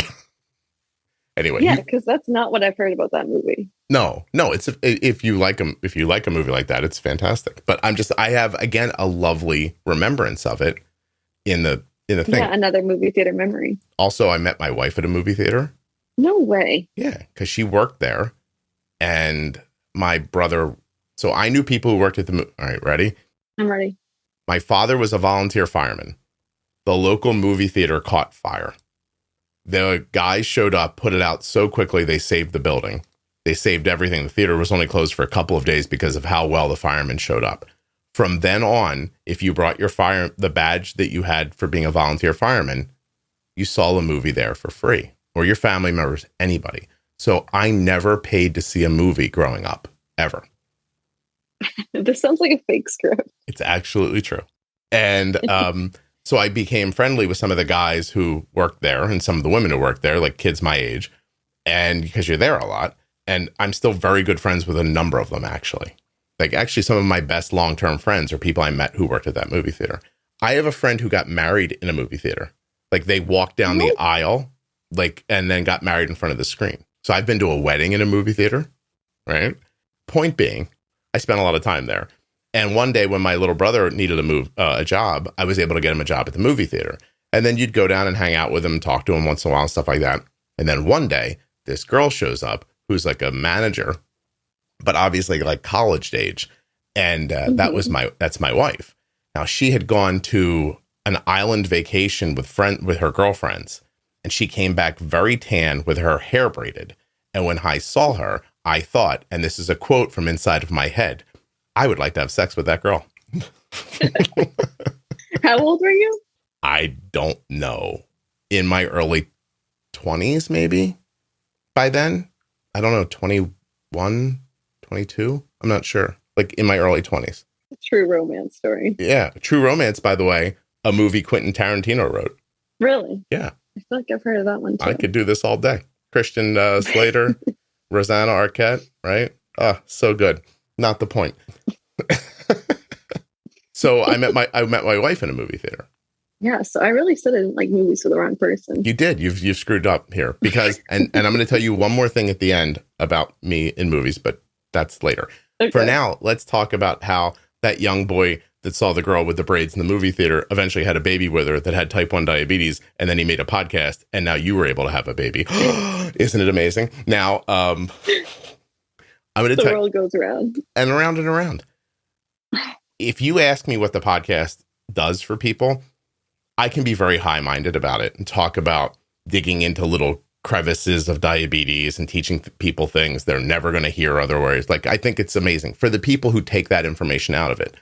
Anyway. Yeah, because that's not what I've heard about that movie. No, it's if you like a movie like that, it's fantastic. But I have again a lovely remembrance of it in the thing. Yeah, another movie theater memory. Also, I met my wife at a movie theater. No way. Yeah, because she worked there, and my brother. So I knew people who worked at the. All right, ready? I'm ready. My father was a volunteer fireman. The local movie theater caught fire. The guys showed up, put it out so quickly, they saved the building. They saved everything. The theater was only closed for a couple of days because of how well the firemen showed up. From then on, if you brought the badge that you had for being a volunteer fireman, you saw a movie there for free, or your family members, anybody. So I never paid to see a movie growing up, ever. This sounds like a fake script. It's absolutely true. And so I became friendly with some of the guys who worked there and some of the women who worked there, like kids my age. And because you're there a lot. And I'm still very good friends with a number of them, actually. Like, actually, some of my best long-term friends are people I met who worked at that movie theater. I have a friend who got married in a movie theater. Like, they walked down the aisle, like, and then got married in front of the screen. So I've been to a wedding in a movie theater, right? Point being, I spent a lot of time there. And one day when my little brother needed a job, I was able to get him a job at the movie theater. And then you'd go down and hang out with him, talk to him once in a while, and stuff like that. And then one day, this girl shows up who's like a manager, but obviously like college age. And that's my wife. Now, she had gone to an island vacation with her girlfriends, and she came back very tan with her hair braided. And when I saw her, I thought, and this is a quote from inside of my head, I would like to have sex with that girl. How old were you? I don't know. In my early 20s, maybe. By then, I don't know, 21, 22. I'm not sure. like in my early 20s. True romance story. Yeah. True Romance, by the way, a movie Quentin Tarantino wrote. Really? Yeah. I feel like I've heard of that one too. I could do this all day. Christian Slater, Rosanna Arquette, right? Oh, so good. Not the point. So I met my wife in a movie theater. Yeah, so I really said I didn't like movies for the wrong person. You did. You've screwed up here because and I'm going to tell you one more thing at the end about me in movies, but that's later. Okay. For now, let's talk about how that young boy that saw the girl with the braids in the movie theater eventually had a baby with her that had type 1 diabetes, and then he made a podcast, and now you were able to have a baby. Isn't it amazing? Now, I'm going to tell you. The world goes around. And around and around. If you ask me what the podcast does for people, I can be very high-minded about it and talk about digging into little crevices of diabetes and teaching people things they're never going to hear otherwise. Like, I think it's amazing for the people who take that information out of it.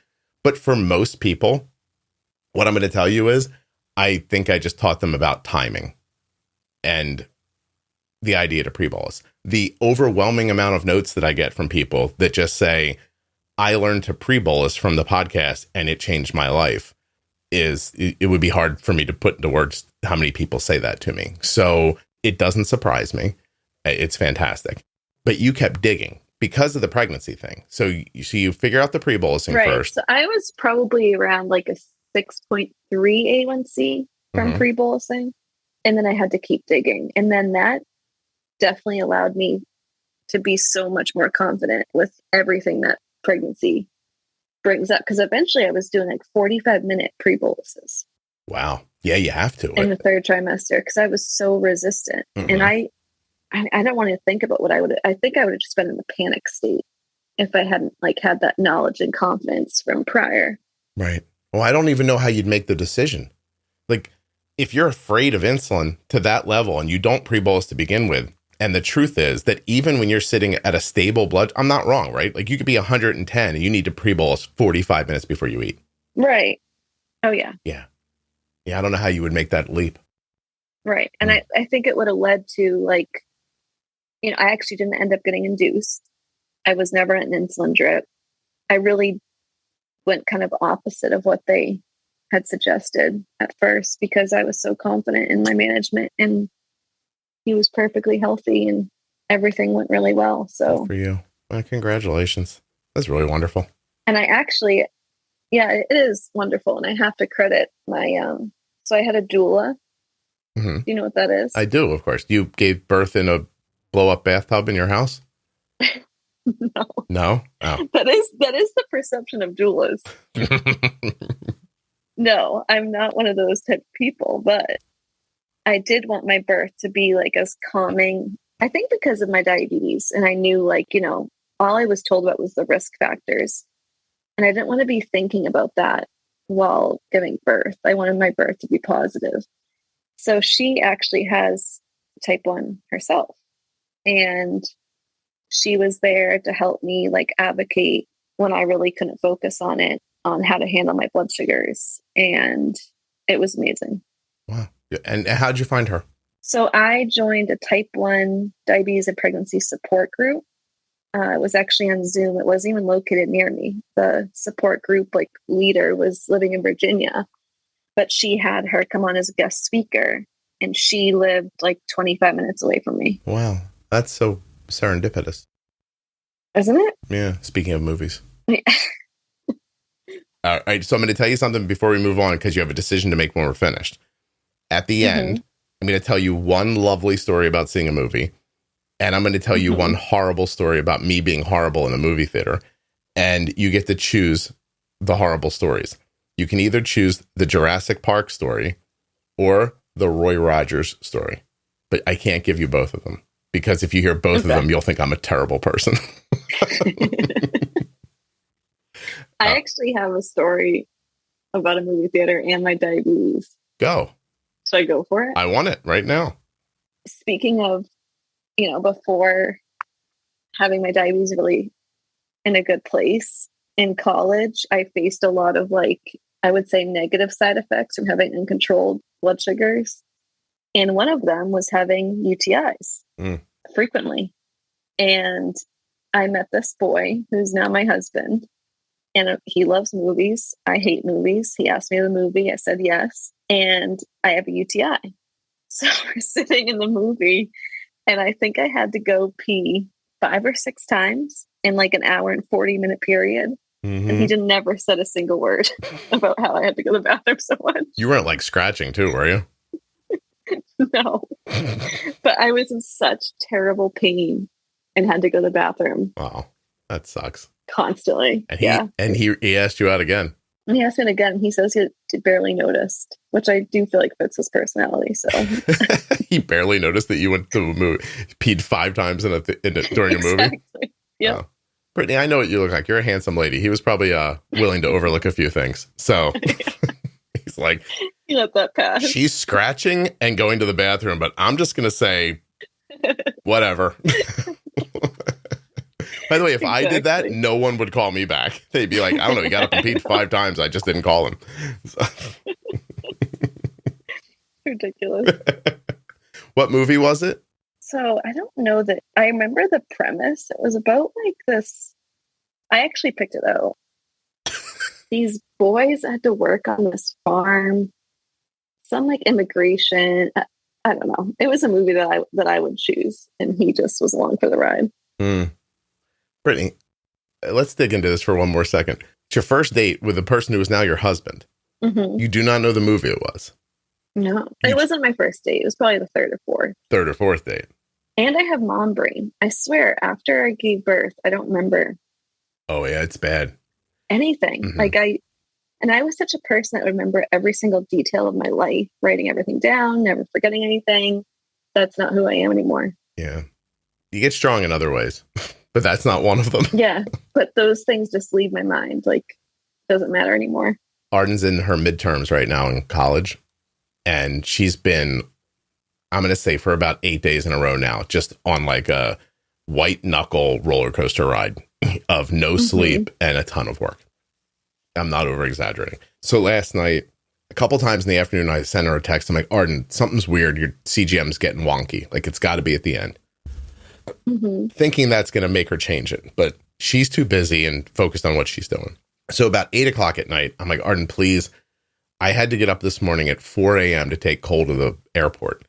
But for most people, what I'm going to tell you is, I think I just taught them about timing and the idea to pre-bolus. The overwhelming amount of notes that I get from people that just say, I learned to pre-bolus from the podcast and it changed my life, it would be hard for me to put into words how many people say that to me. So it doesn't surprise me. It's fantastic. But you kept digging because of the pregnancy thing. So you figure out the pre-bolusing first. So I was probably around like a 6.3 A1C from pre-bolusing. And then I had to keep digging. And then that definitely allowed me to be so much more confident with everything that pregnancy brings up. Because eventually I was doing like 45-minute pre-boluses. Wow. Yeah, you have to. In the third trimester, because I was so resistant. And I don't want to think about what I think I would have just been in the panic state if I hadn't like had that knowledge and confidence from prior. Right. Well, I don't even know how you'd make the decision. Like, if you're afraid of insulin to that level and you don't pre-bolus to begin with, and the truth is that even when you're sitting at a stable blood, I'm not wrong, right? Like, you could be 110 and you need to pre-bolus 45 minutes before you eat. Right. Oh, yeah. Yeah. Yeah, I don't know how you would make that leap. Right. And I think it would have led to like, I actually didn't end up getting induced. I was never an insulin drip. I really went kind of opposite of what they had suggested at first because I was so confident in my management and he was perfectly healthy and everything went really well. So good for you. Well, congratulations. That's really wonderful. And I actually, yeah, it is wonderful. And I have to credit my, so I had a doula. Do you know what that is? I do, of course. You gave birth in a blow up bathtub in your house? No. No? Oh. That is the perception of doulas. No, I'm not one of those type of people, but I did want my birth to be like as calming. I think because of my diabetes, and I knew all I was told about was the risk factors. And I didn't want to be thinking about that while giving birth. I wanted my birth to be positive. So she actually has type 1 herself. And she was there to help me like advocate when I really couldn't focus on it, on how to handle my blood sugars. And it was amazing. Wow. And how'd you find her? So I joined a type 1 diabetes and pregnancy support group. It was actually on Zoom. It wasn't even located near me. The support group leader was living in Virginia, but she had her come on as a guest speaker and she lived 25 minutes away from me. Wow. That's so serendipitous. Isn't it? Yeah. Speaking of movies. All right. So I'm going to tell you something before we move on, because you have a decision to make when we're finished. At the end, I'm going to tell you one lovely story about seeing a movie. And I'm going to tell you one horrible story about me being horrible in a movie theater. And you get to choose the horrible stories. You can either choose the Jurassic Park story or the Roy Rogers story. But I can't give you both of them, because if you hear both of them, you'll think I'm a terrible person. I actually have a story about a movie theater and my diabetes. Go. Should I go for it? I want it right now. Speaking of, before having my diabetes really in a good place in college, I faced a lot of I would say negative side effects from having uncontrolled blood sugars. And one of them was having UTIs frequently. And I met this boy who's now my husband, and he loves movies. I hate movies. He asked me the movie. I said yes. And I have a UTI. So we're sitting in the movie, and I think I had to go pee 5 or 6 times in like an hour and 40-minute period. Mm-hmm. And he just never said a single word about how I had to go to the bathroom so much. You weren't like scratching too, were you? No. But I was in such terrible pain and had to go to the bathroom. Wow. That sucks. Constantly. And he asked you out again. And he asked me again. He says he barely noticed, which I do feel like fits his personality. So he barely noticed that you went to a movie, peed 5 times during a movie. Yeah. Oh. Brittany, I know what you look like. You're a handsome lady. He was probably willing to overlook a few things. So he's like, you let that pass. She's scratching and going to the bathroom, but I'm just going to say, whatever. By the way, if I did that, no one would call me back. They'd be like, I don't know, he got up and peed 5 times. I just didn't call him. So. Ridiculous. What movie was it? So I don't know that I remember the premise. It was about like this. I actually picked it out. These boys had to work on this farm, some like immigration. I don't know. It was a movie that I would choose, and he just was along for the ride. Brittany, let's dig into this for one more second. It's your first date with the person who is now your husband. Mm-hmm. You do not know the movie it was. No, it wasn't my first date. It was probably the third or fourth date. And I have mom brain. I swear, after I gave birth, I don't remember. Oh yeah, it's bad. Anything. Mm-hmm. I was such a person that would remember every single detail of my life, writing everything down, never forgetting anything. That's not who I am anymore. Yeah. You get strong in other ways, but that's not one of them. Yeah. But those things just leave my mind. Like, doesn't matter anymore. Arden's in her midterms right now in college. And she's been, I'm going to say, for about 8 days in a row now, just on like a white knuckle roller coaster ride of no sleep and a ton of work. I'm not over exaggerating. So last night, a couple times in the afternoon, I sent her a text. I'm like, Arden, something's weird. Your CGM's getting wonky. Like, it's got to be at the end. Thinking that's going to make her change it. But she's too busy and focused on what she's doing. So about 8 o'clock at night, I'm like, Arden, please. I had to get up this morning at 4 a.m. to take Cole to the airport.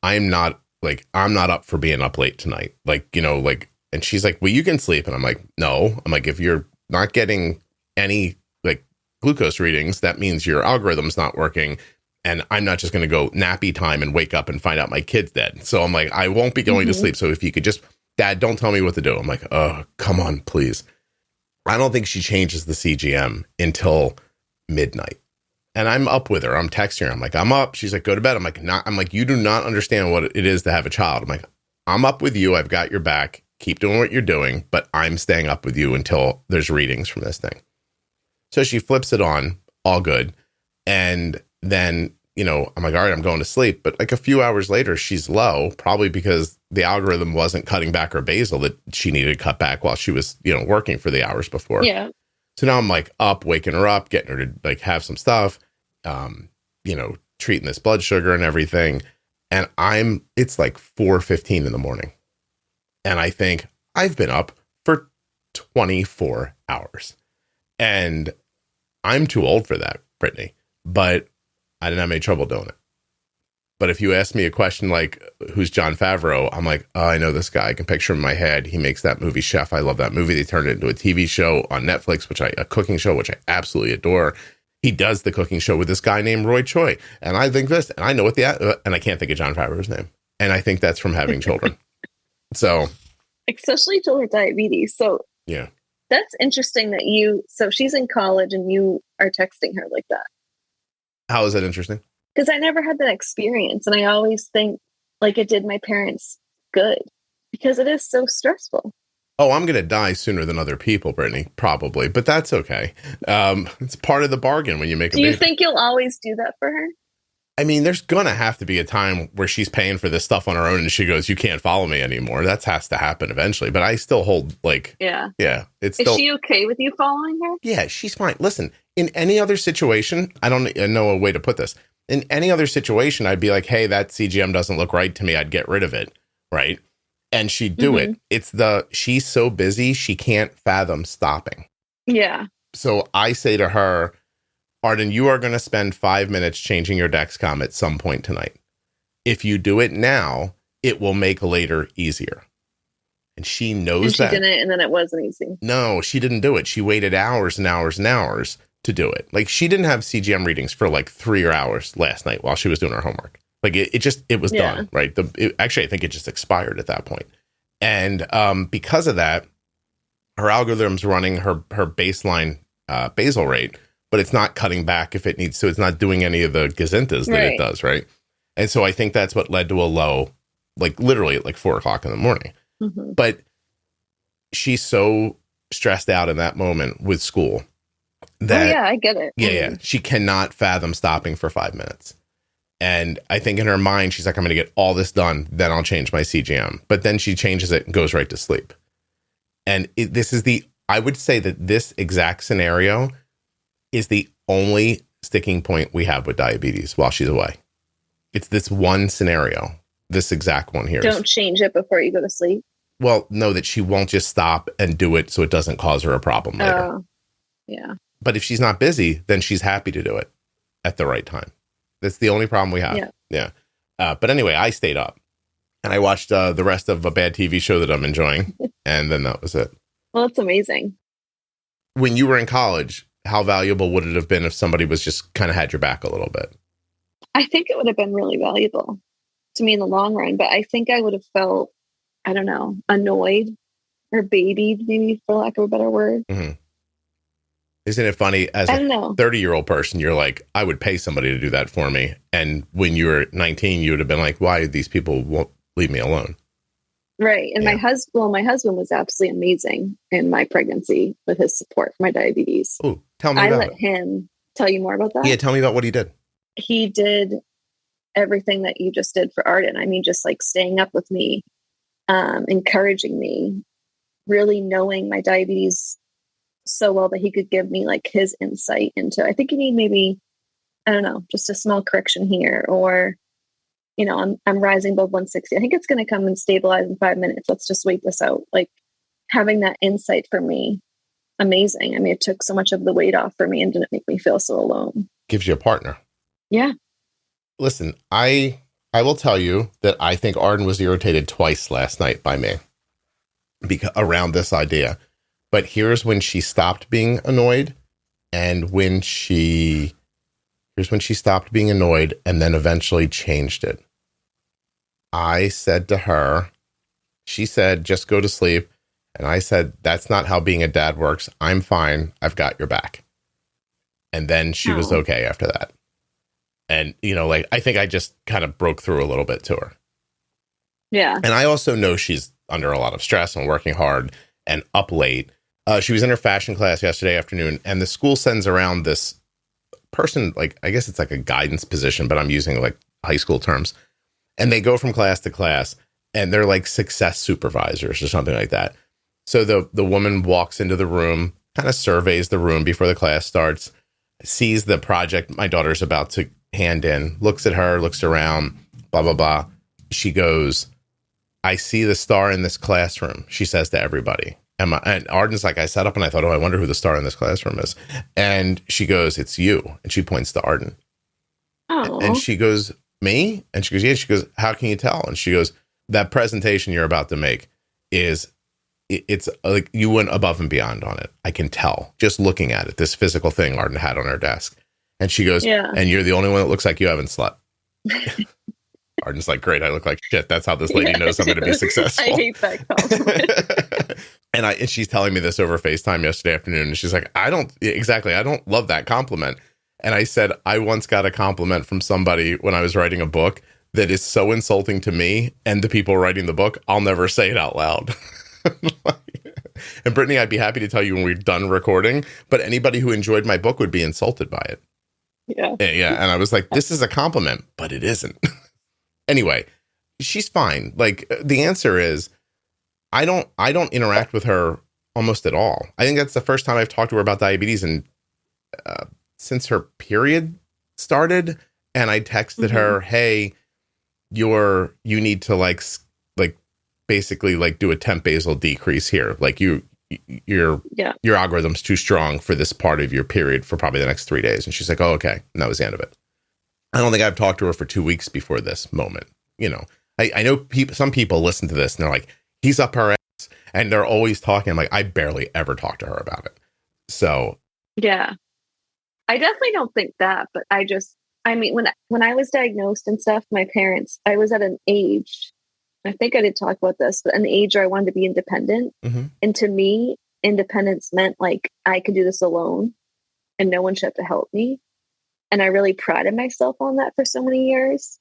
I'm not up for being up late tonight. And she's like, well, you can sleep. And I'm like, no. I'm like, if you're not getting any like glucose readings, that means your algorithm's not working. And I'm not just going to go nappy time and wake up and find out my kid's dead. So I'm like, I won't be going to sleep. So if you could just, Dad, don't tell me what to do. I'm like, oh, come on, please. I don't think she changes the CGM until midnight. And I'm up with her. I'm texting her. I'm like, I'm up. She's like, go to bed. I'm like, you do not understand what it is to have a child. I'm like, I'm up with you. I've got your back. Keep doing what you're doing. But I'm staying up with you until there's readings from this thing. So she flips it on. All good. And then, I'm like, all right, I'm going to sleep. But like a few hours later, she's low, probably because the algorithm wasn't cutting back her basal that she needed to cut back while she was, working for the hours before. Yeah. So now I'm like up, waking her up, getting her to like have some stuff, treating this blood sugar and everything. And it's like 4:15 in the morning. And I think I've been up for 24 hours and I'm too old for that, Brittany, but I didn't have any trouble doing it. But if you ask me a question like, who's Jon Favreau? I'm like, oh, I know this guy. I can picture him in my head. He makes that movie Chef. I love that movie. They turned it into a TV show on Netflix, a cooking show, which I absolutely adore. He does the cooking show with this guy named Roy Choi. And I think this, and I know and I can't think of Jon Favreau's name. And I think that's from having children. So. Especially children with diabetes. So. Yeah. That's interesting so she's in college and you are texting her like that. How is that interesting? Because I never had that experience. And I always think like it did my parents good because it is so stressful. Oh, I'm going to die sooner than other people, Brittany, probably. But that's okay. It's part of the bargain when you make a baby. Do you think you'll always do that for her? I mean, there's going to have to be a time where she's paying for this stuff on her own and she goes, you can't follow me anymore. That has to happen eventually. But I still hold Yeah. Is she okay with you following her? Yeah, she's fine. Listen, in any other situation, I don't know a way to put this. In any other situation, I'd be like, hey, that CGM doesn't look right to me. I'd get rid of it. Right. and she'd do it. She's so busy, she can't fathom stopping. Yeah. So I say to her, Arden, you are going to spend 5 minutes changing your Dexcom at some point tonight. If you do it now, it will make later easier. And she knows that. She didn't, and then it wasn't easy. No, she didn't do it. She waited hours and hours and hours to do it. Like, she didn't have CGM readings for like 3 hours last night while she was doing her homework. Like, it was done, right? Actually, I think it just expired at that point. And because of that, her algorithm's running her baseline basal rate, but it's not cutting back if it needs to. It's not doing any of the gazintas that it does, right? And so I think that's what led to a low, like literally at like 4 o'clock in the morning. But she's so stressed out in that moment with school that I get it. Yeah. She cannot fathom stopping for 5 minutes. And I think in her mind, she's like, I'm going to get all this done, then I'll change my CGM. But then she changes it and goes right to sleep. And I would say that this exact scenario is the only sticking point we have with diabetes while she's away. It's this one scenario, this exact one here. Don't change it before you go to sleep. Well, no, that she won't just stop and do it so it doesn't cause her a problem later. Yeah. But if she's not busy, then she's happy to do it at the right time. That's the only problem we have. Yeah. But anyway, I stayed up and I watched the rest of a bad TV show that I'm enjoying. And then that was it. Well, it's amazing. When you were in college, how valuable would it have been if somebody was just kind of had your back a little bit? I think it would have been really valuable to me in the long run, but I think I would have felt, I don't know, annoyed or babied, maybe for lack of a better word. Isn't it funny, as a 30-year-old person, you're like, I would pay somebody to do that for me. And when you were 19, you would have been like, why these people won't leave me alone? Right. And my husband was absolutely amazing in my pregnancy with his support for my diabetes. Oh, tell me about it. I let him tell you more about that. Yeah, tell me about what he did. He did everything that you just did for Arden. I mean, just like staying up with me, encouraging me, really knowing my diabetes so well that he could give me like his insight into, I think you need maybe, I don't know, just a small correction here, or, you know, I'm rising above 160. I think it's going to come and stabilize in 5 minutes. Let's just wait this out. Like, having that insight for me, amazing. I mean, it took so much of the weight off for me and didn't make me feel so alone. Gives you a partner. Yeah. Listen, I will tell you that I think Arden was irritated twice last night by me around this idea. But here's when she stopped being annoyed, and here's when she stopped being annoyed and then eventually changed it. I said to her, she said, just go to sleep. And I said, that's not how being a dad works. I'm fine. I've got your back. And then she was okay after that. And, you know, like, I think I just kind of broke through a little bit to her. Yeah. And I also know she's under a lot of stress and working hard and up late. She was in her fashion class yesterday afternoon, and the school sends around this person, like, I guess it's like a guidance position, but I'm using like high school terms. And they go from class to class, and they're like success supervisors or something like that. So the woman walks into the room, kind of surveys the room before the class starts, sees the project my daughter's about to hand in, looks at her, looks around, blah, blah, blah. She goes, I see the star in this classroom, she says to everybody. And Arden's like, I sat up and I thought, I wonder who the star in this classroom is. And she goes, it's you. And she points to Arden. Oh. And she goes, me? And she goes, yeah. She goes, how can you tell? And she goes, that presentation you're about to make it's like you went above and beyond on it. I can tell just looking at it, this physical thing Arden had on her desk. And she goes, and you're the only one that looks like you haven't slept. Arden's like, great. I look like shit. That's how this lady knows I'm going to be successful. I hate that compliment. And she's telling me this over FaceTime yesterday afternoon. And she's like, I don't love that compliment. And I said, I once got a compliment from somebody when I was writing a book that is so insulting to me and the people writing the book, I'll never say it out loud. And Brittany, I'd be happy to tell you when we're done recording, but anybody who enjoyed my book would be insulted by it. Yeah. And I was like, this is a compliment, but it isn't. Anyway, she's fine. Like, the answer is, I don't interact with her almost at all. I think that's the first time I've talked to her about diabetes since her period started. And I texted her, hey, you need to like basically like do a temp basal decrease here. Like your algorithm's too strong for this part of your period for probably the next 3 days. And she's like, oh, okay. And that was the end of it. I don't think I've talked to her for 2 weeks before this moment. You know, I know some people listen to this and they're like, he's up her ass, and they're always talking. I'm like, I barely ever talk to her about it. So yeah, I definitely don't think that, but I mean, when I was diagnosed and stuff, my parents, I was at an age, I think I did talk about this, but an age where I wanted to be independent. Mm-hmm. And to me, independence meant like I could do this alone and no one should have to help me. And I really prided myself on that for so many years.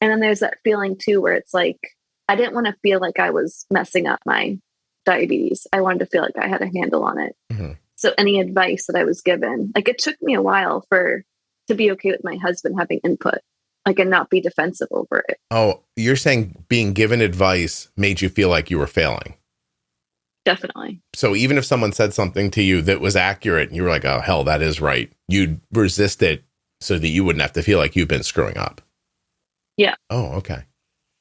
And then there's that feeling too, where it's like, I didn't want to feel like I was messing up my diabetes. I wanted to feel like I had a handle on it. Mm-hmm. So any advice that I was given, like it took me a while to be okay with my husband having input, like, and not be defensive over it. Oh, you're saying being given advice made you feel like you were failing? Definitely. So even if someone said something to you that was accurate and you were like, oh, hell, that is right, you'd resist it so that you wouldn't have to feel like you've been screwing up. Yeah. Oh, okay.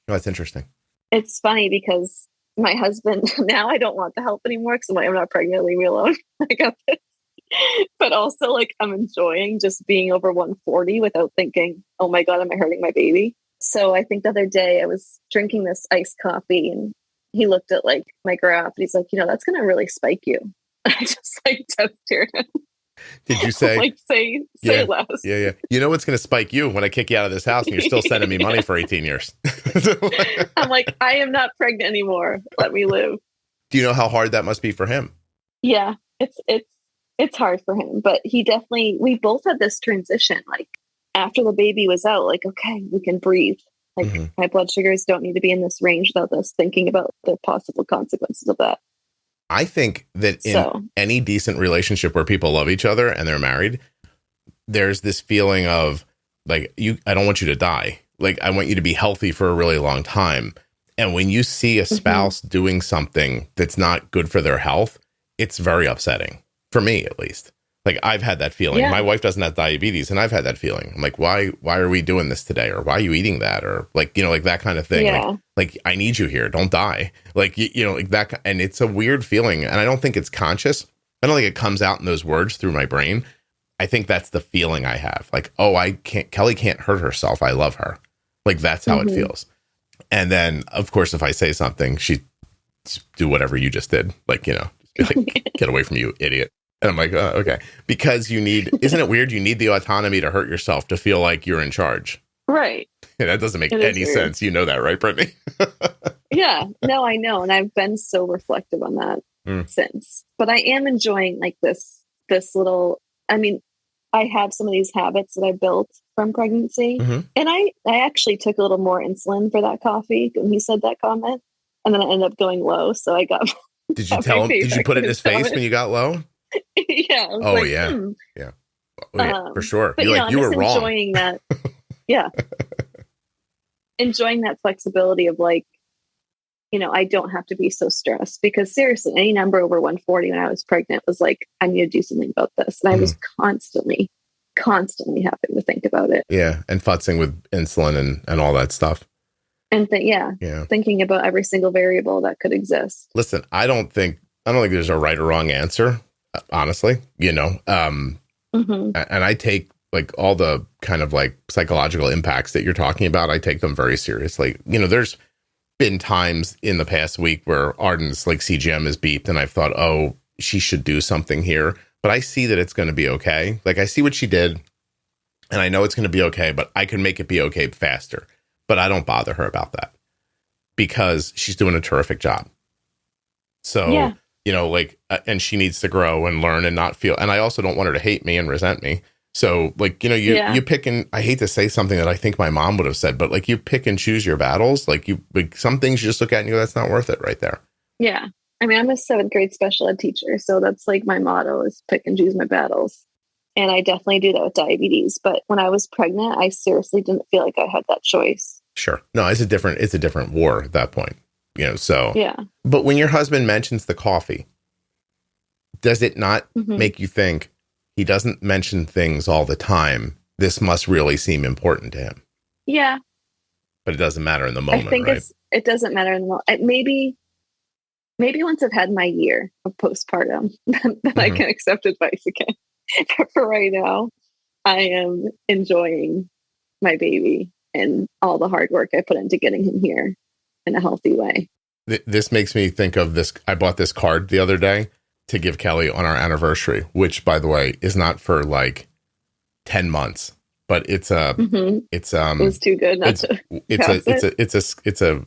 Oh, that's interesting. It's funny because my husband, now I don't want the help anymore because I'm not pregnant, leave me alone. I got this. But also, like, I'm enjoying just being over 140 without thinking, oh my God, am I hurting my baby? So I think the other day I was drinking this iced coffee and he looked at like my graph and he's like, that's going to really spike you. I just like tested him. Did you say, like, say less? Yeah. You know what's going to spike you when I kick you out of this house and you're still sending me money for 18 years. I'm like, I am not pregnant anymore. Let me live. Do you know how hard that must be for him? Yeah, it's hard for him, but we both had this transition. Like after the baby was out, like, okay, we can breathe. Like my blood sugars don't need to be in this range without us thinking about the possible consequences of that. I think that in any decent relationship where people love each other and they're married, there's this feeling of like, I don't want you to die. Like, I want you to be healthy for a really long time. And when you see a spouse doing something that's not good for their health, it's very upsetting, for me at least. Like, I've had that feeling. Yeah. My wife doesn't have diabetes, and I've had that feeling. I'm like, why are we doing this today? Or why are you eating that? Or like, like that kind of thing. Yeah. Like, I need you here. Don't die. Like, like that. And it's a weird feeling. And I don't think it's conscious. I don't think it comes out in those words through my brain. I think that's the feeling I have. Like, oh, Kelly can't hurt herself. I love her. Like, that's how it feels. And then, of course, if I say something, she do whatever you just did. Like, just be like, get away from me, you idiot. And I'm like, oh, okay. Because isn't it weird? You need the autonomy to hurt yourself to feel like you're in charge. Right. Yeah, that doesn't make any sense. You know that, right, Brittany? Yeah, no, I know. And I've been so reflective on that since. But I am enjoying like this little, I mean, I have some of these habits that I built from pregnancy. And I actually took a little more insulin for that coffee when he said that comment. And then I ended up going low. So I got... Did you tell him? Did you put it in his face when you got low? Yeah. Oh, like, yeah. Yeah. Oh, yeah, for sure. But, you were wrong. Enjoying that. Yeah. Enjoying that flexibility of like, I don't have to be so stressed, because seriously, any number over 140 when I was pregnant was like, I need to do something about this. And I was constantly having to think about it. Yeah. And futzing with insulin and all that stuff. And thinking about every single variable that could exist. Listen, I don't think there's a right or wrong answer, honestly, and I take like all the kind of like psychological impacts that you're talking about. I take them very seriously. There's been times in the past week where Arden's like CGM is beeped and I've thought, oh, she should do something here, but I see that it's going to be okay. Like, I see what she did and I know it's going to be okay, but I can make it be okay faster. But I don't bother her about that because she's doing a terrific job. So, and she needs to grow and learn and not feel, and I also don't want her to hate me and resent me. So like, you pick and I hate to say something that I think my mom would have said, but like, you pick and choose your battles. Like some things you just look at and you go, that's not worth it right there. Yeah. I mean, I'm a 7th grade special ed teacher. So that's like my motto is pick and choose my battles. And I definitely do that with diabetes. But when I was pregnant, I seriously didn't feel like I had that choice. Sure. No, it's a different war at that point, so. Yeah. But when your husband mentions the coffee, does it not make you think he doesn't mention things all the time? This must really seem important to him. Yeah. But it doesn't matter in the moment, I think right? It doesn't matter in the maybe once I've had my year of postpartum, then I can accept advice again. But for right now, I am enjoying my baby and all the hard work I put into getting him here in a healthy way. This makes me think of this. I bought this card the other day to give Kelly on our anniversary, which, by the way, is not for like 10 months, but it's it was too good not to it's a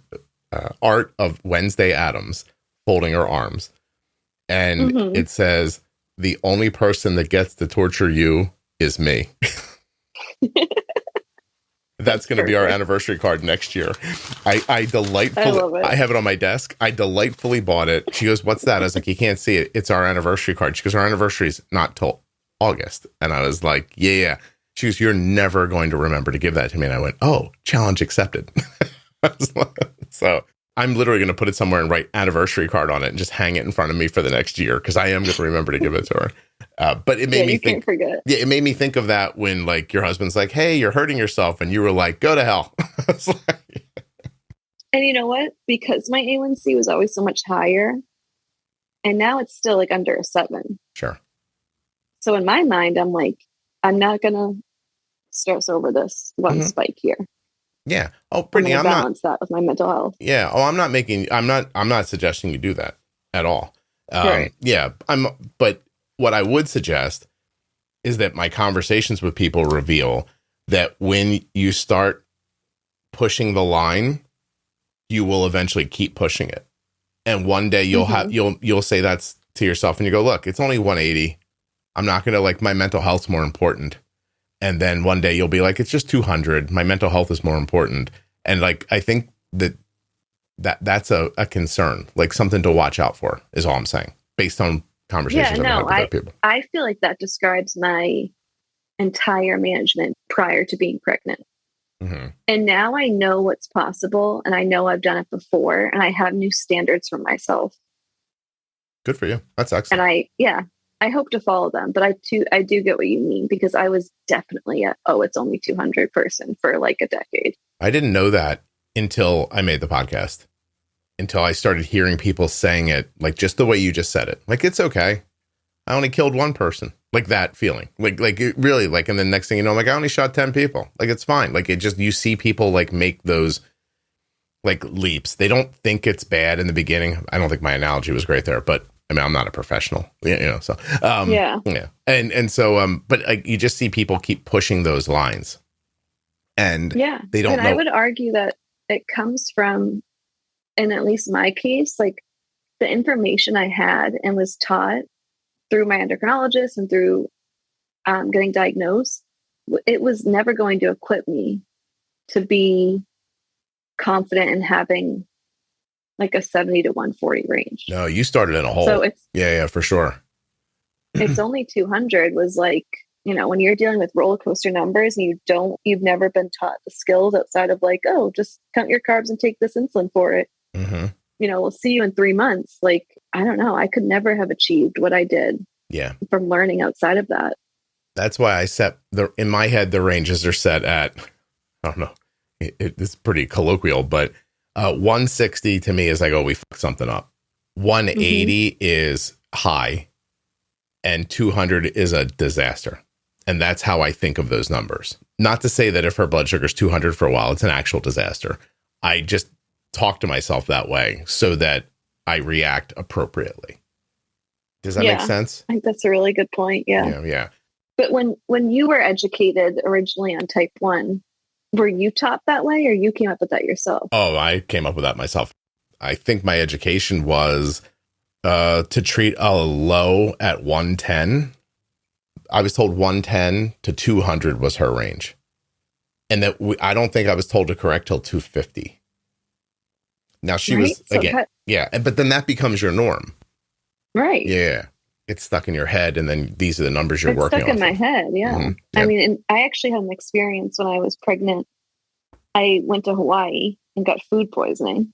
art of Wednesday Addams folding her arms, and it says, "The only person that gets to torture you is me." That's going to be our anniversary card next year. I delightfully, I have it on my desk. I delightfully bought it. She goes, "What's that?" I was like, "You can't see it. It's our anniversary card." She goes, "Our anniversary is not till August." And I was like, yeah. She goes, "You're never going to remember to give that to me." And I went, "Oh, challenge accepted." So I'm literally going to put it somewhere and write anniversary card on it and just hang it in front of me for the next year, because I am going to remember to give it to her. But it made me think. Forget. Yeah, it made me think of that when like your husband's like, "Hey, you're hurting yourself," and you were like, "Go to hell." And you know what? Because my A1C was always so much higher, and now it's still like under a 7. Sure. So in my mind, I'm like, I'm not gonna stress over this one spike here. Yeah. Oh, Brittany, I'm balance that with my mental health. Yeah. Oh, I'm not suggesting you do that at all. Right. Yeah. But what I would suggest is that my conversations with people reveal that when you start pushing the line, you will eventually keep pushing it. And one day you'll say that's to yourself and you go, "Look, it's only 180. I'm not going to, like, my mental health's more important." And then one day you'll be like, "It's just 200. My mental health is more important." And like, I think that's a concern, like something to watch out for is all I'm saying, based on conversations I've had with other people. I feel like that describes my entire management prior to being pregnant. And now I know what's possible, and I know I've done it before, and I have new standards for myself. Good for you. That's excellent. And I hope to follow them, but I do get what you mean, because I was definitely it's only 200 person for like a decade. I didn't know that until I made the podcast, until I started hearing people saying it, like just the way you just said it. Like, it's okay. I only killed one person. Like that feeling, like it really, like, and the next thing you know, I'm like, I only shot 10 people. Like, it's fine. Like, it just, you see people like make those like leaps. They don't think it's bad in the beginning. I don't think my analogy was great there, but I mean, I'm not a professional, so, yeah. And so, but like, you just see people keep pushing those lines, and they don't know. I would argue that it comes from, in at least my case, like the information I had and was taught through my endocrinologist and through getting diagnosed, it was never going to equip me to be confident in having like a 70 to 140 range. No, you started in a hole. So it's, yeah, for sure. It's only 200 was like, when you're dealing with roller coaster numbers and you've never been taught the skills outside of like, oh, just count your carbs and take this insulin for it. We'll see you in 3 months. Like, I don't know. I could never have achieved what I did. Yeah. From learning outside of that. That's why I set in my head, the ranges are set at, I don't know, it's pretty colloquial, but 160 to me is like, oh, we fucked something up. 180 is high, and 200 is a disaster. And that's how I think of those numbers. Not to say that if her blood sugar is 200 for a while, it's an actual disaster. I just talk to myself that way so that I react appropriately. Does that make sense? I think that's a really good point. Yeah. Yeah. But when you were educated originally on type 1, were you taught that way, or you came up with that yourself? Oh, I came up with that myself. I think my education was to treat a low at 110. I was told 110 to 200 was her range. And that I don't think I was told to correct till 250. Now she was, again, but then that becomes your norm. Right. Yeah. It's stuck in your head, and then these are the numbers you're working on. It's stuck in my head, yeah. I mean, and I actually had an experience when I was pregnant. I went to Hawaii and got food poisoning.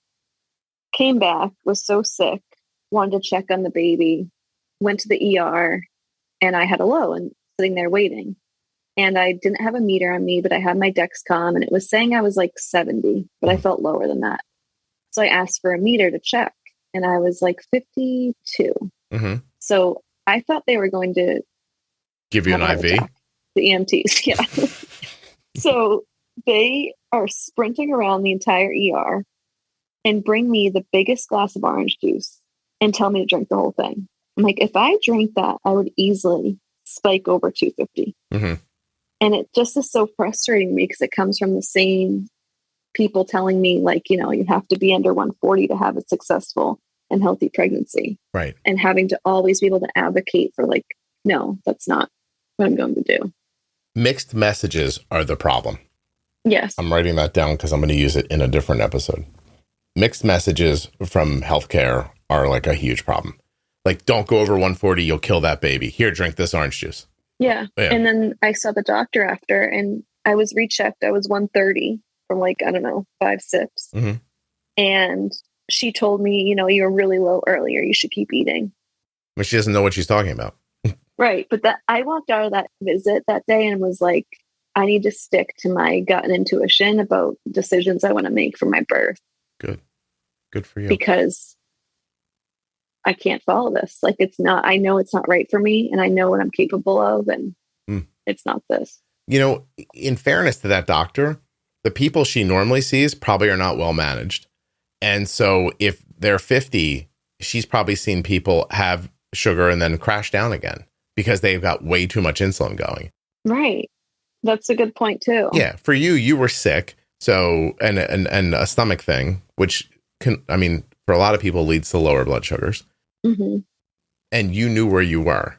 Came back, was so sick, wanted to check on the baby, went to the ER, and I had a low and sitting there waiting. And I didn't have a meter on me, but I had my Dexcom, and it was saying I was like 70, but I felt lower than that. So I asked for a meter to check, and I was like 52. Mm-hmm. So I thought they were going to Give you an IV? Attack. The EMTs, yeah. So they are sprinting around the entire ER and bring me the biggest glass of orange juice and tell me to drink the whole thing. I'm like, if I drank that, I would easily spike over 250. Mm-hmm. And it just is so frustrating to me because it comes from the same people telling me, like, you know, you have to be under 140 to have a successful and healthy pregnancy. Right. And having to always be able to advocate for, like, no, that's not what I'm going to do. Mixed messages are the problem. Yes. I'm writing that down because I'm going to use it in a different episode. Mixed messages from healthcare are like a huge problem. Like, don't go over 140, you'll kill that baby. Here, drink this orange juice. Yeah. And then I saw the doctor after, and I was rechecked. I was 130 from, like, I don't know, 5 sips. Mm-hmm. And she told me, you know, you're really low earlier. You should keep eating. But she doesn't know what she's talking about. Right. But that I walked out of that visit that day and was like, I need to stick to my gut and intuition about decisions I want to make for my birth. Good. Good for you. Because I can't follow this. Like, it's not, I know it's not right for me, and I know what I'm capable of, and it's not this. You know, in fairness to that doctor, the people she normally sees probably are not well managed. And so if they're 50, she's probably seen people have sugar and then crash down again because they've got way too much insulin going. Right. That's a good point too. Yeah. For you, you were sick. So, and a stomach thing, which can, I mean, for a lot of people leads to lower blood sugars. Mm-hmm. And you knew where you were.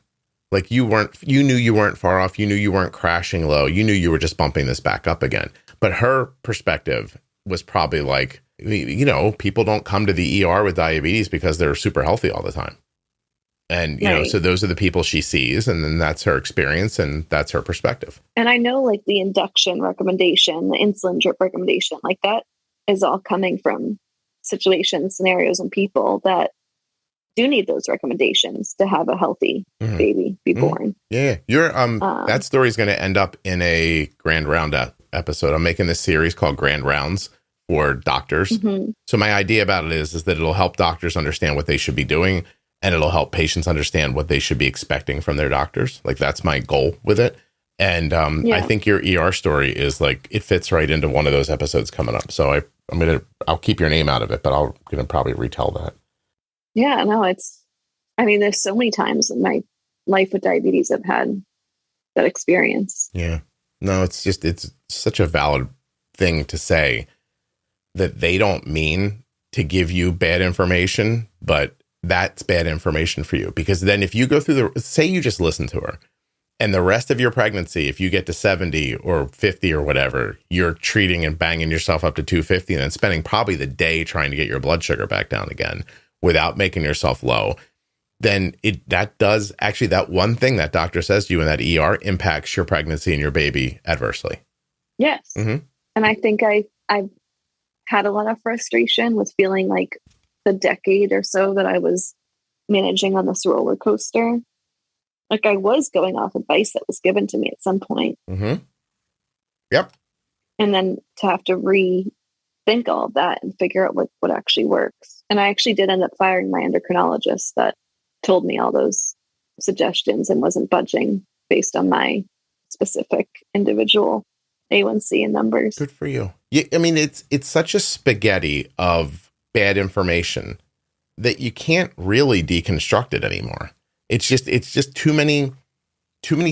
Like, you knew you weren't far off. You knew you weren't crashing low. You knew you were just bumping this back up again. But her perspective was probably like, you know, people don't come to the ER with diabetes because they're super healthy all the time. And, you know, so those are the people she sees, and then that's her experience and that's her perspective. And I know, like, the induction recommendation, the insulin drip recommendation, like, that is all coming from situations, scenarios, and people that do need those recommendations to have a healthy baby be born. Yeah. You're, that story is going to end up in a Grand Round episode. I'm making this series called Grand Rounds for doctors. Mm-hmm. So my idea about it is that it'll help doctors understand what they should be doing, and it'll help patients understand what they should be expecting from their doctors. Like, that's my goal with it. And I think your ER story is like, it fits right into one of those episodes coming up. So I'll keep your name out of it, but I'm going to probably retell that. Yeah, no, there's so many times in my life with diabetes I've had that experience. Yeah. No, it's such a valid thing to say, that they don't mean to give you bad information, but that's bad information for you. Because then if you go through say you just listen to her, and the rest of your pregnancy, if you get to 70 or 50 or whatever, you're treating and banging yourself up to 250 and then spending probably the day trying to get your blood sugar back down again without making yourself low, then that one thing that doctor says to you in that ER impacts your pregnancy and your baby adversely. Yes. Mm-hmm. And I think I've had a lot of frustration with feeling like the decade or so that I was managing on this roller coaster, like, I was going off advice that was given to me at some point. Mm-hmm. Yep. And then to have to rethink all of that and figure out what actually works. And I actually did end up firing my endocrinologist that told me all those suggestions and wasn't budging based on my specific individual A1C and numbers. Good for you. Yeah, I mean, it's such a spaghetti of bad information that you can't really deconstruct it anymore. It's just too many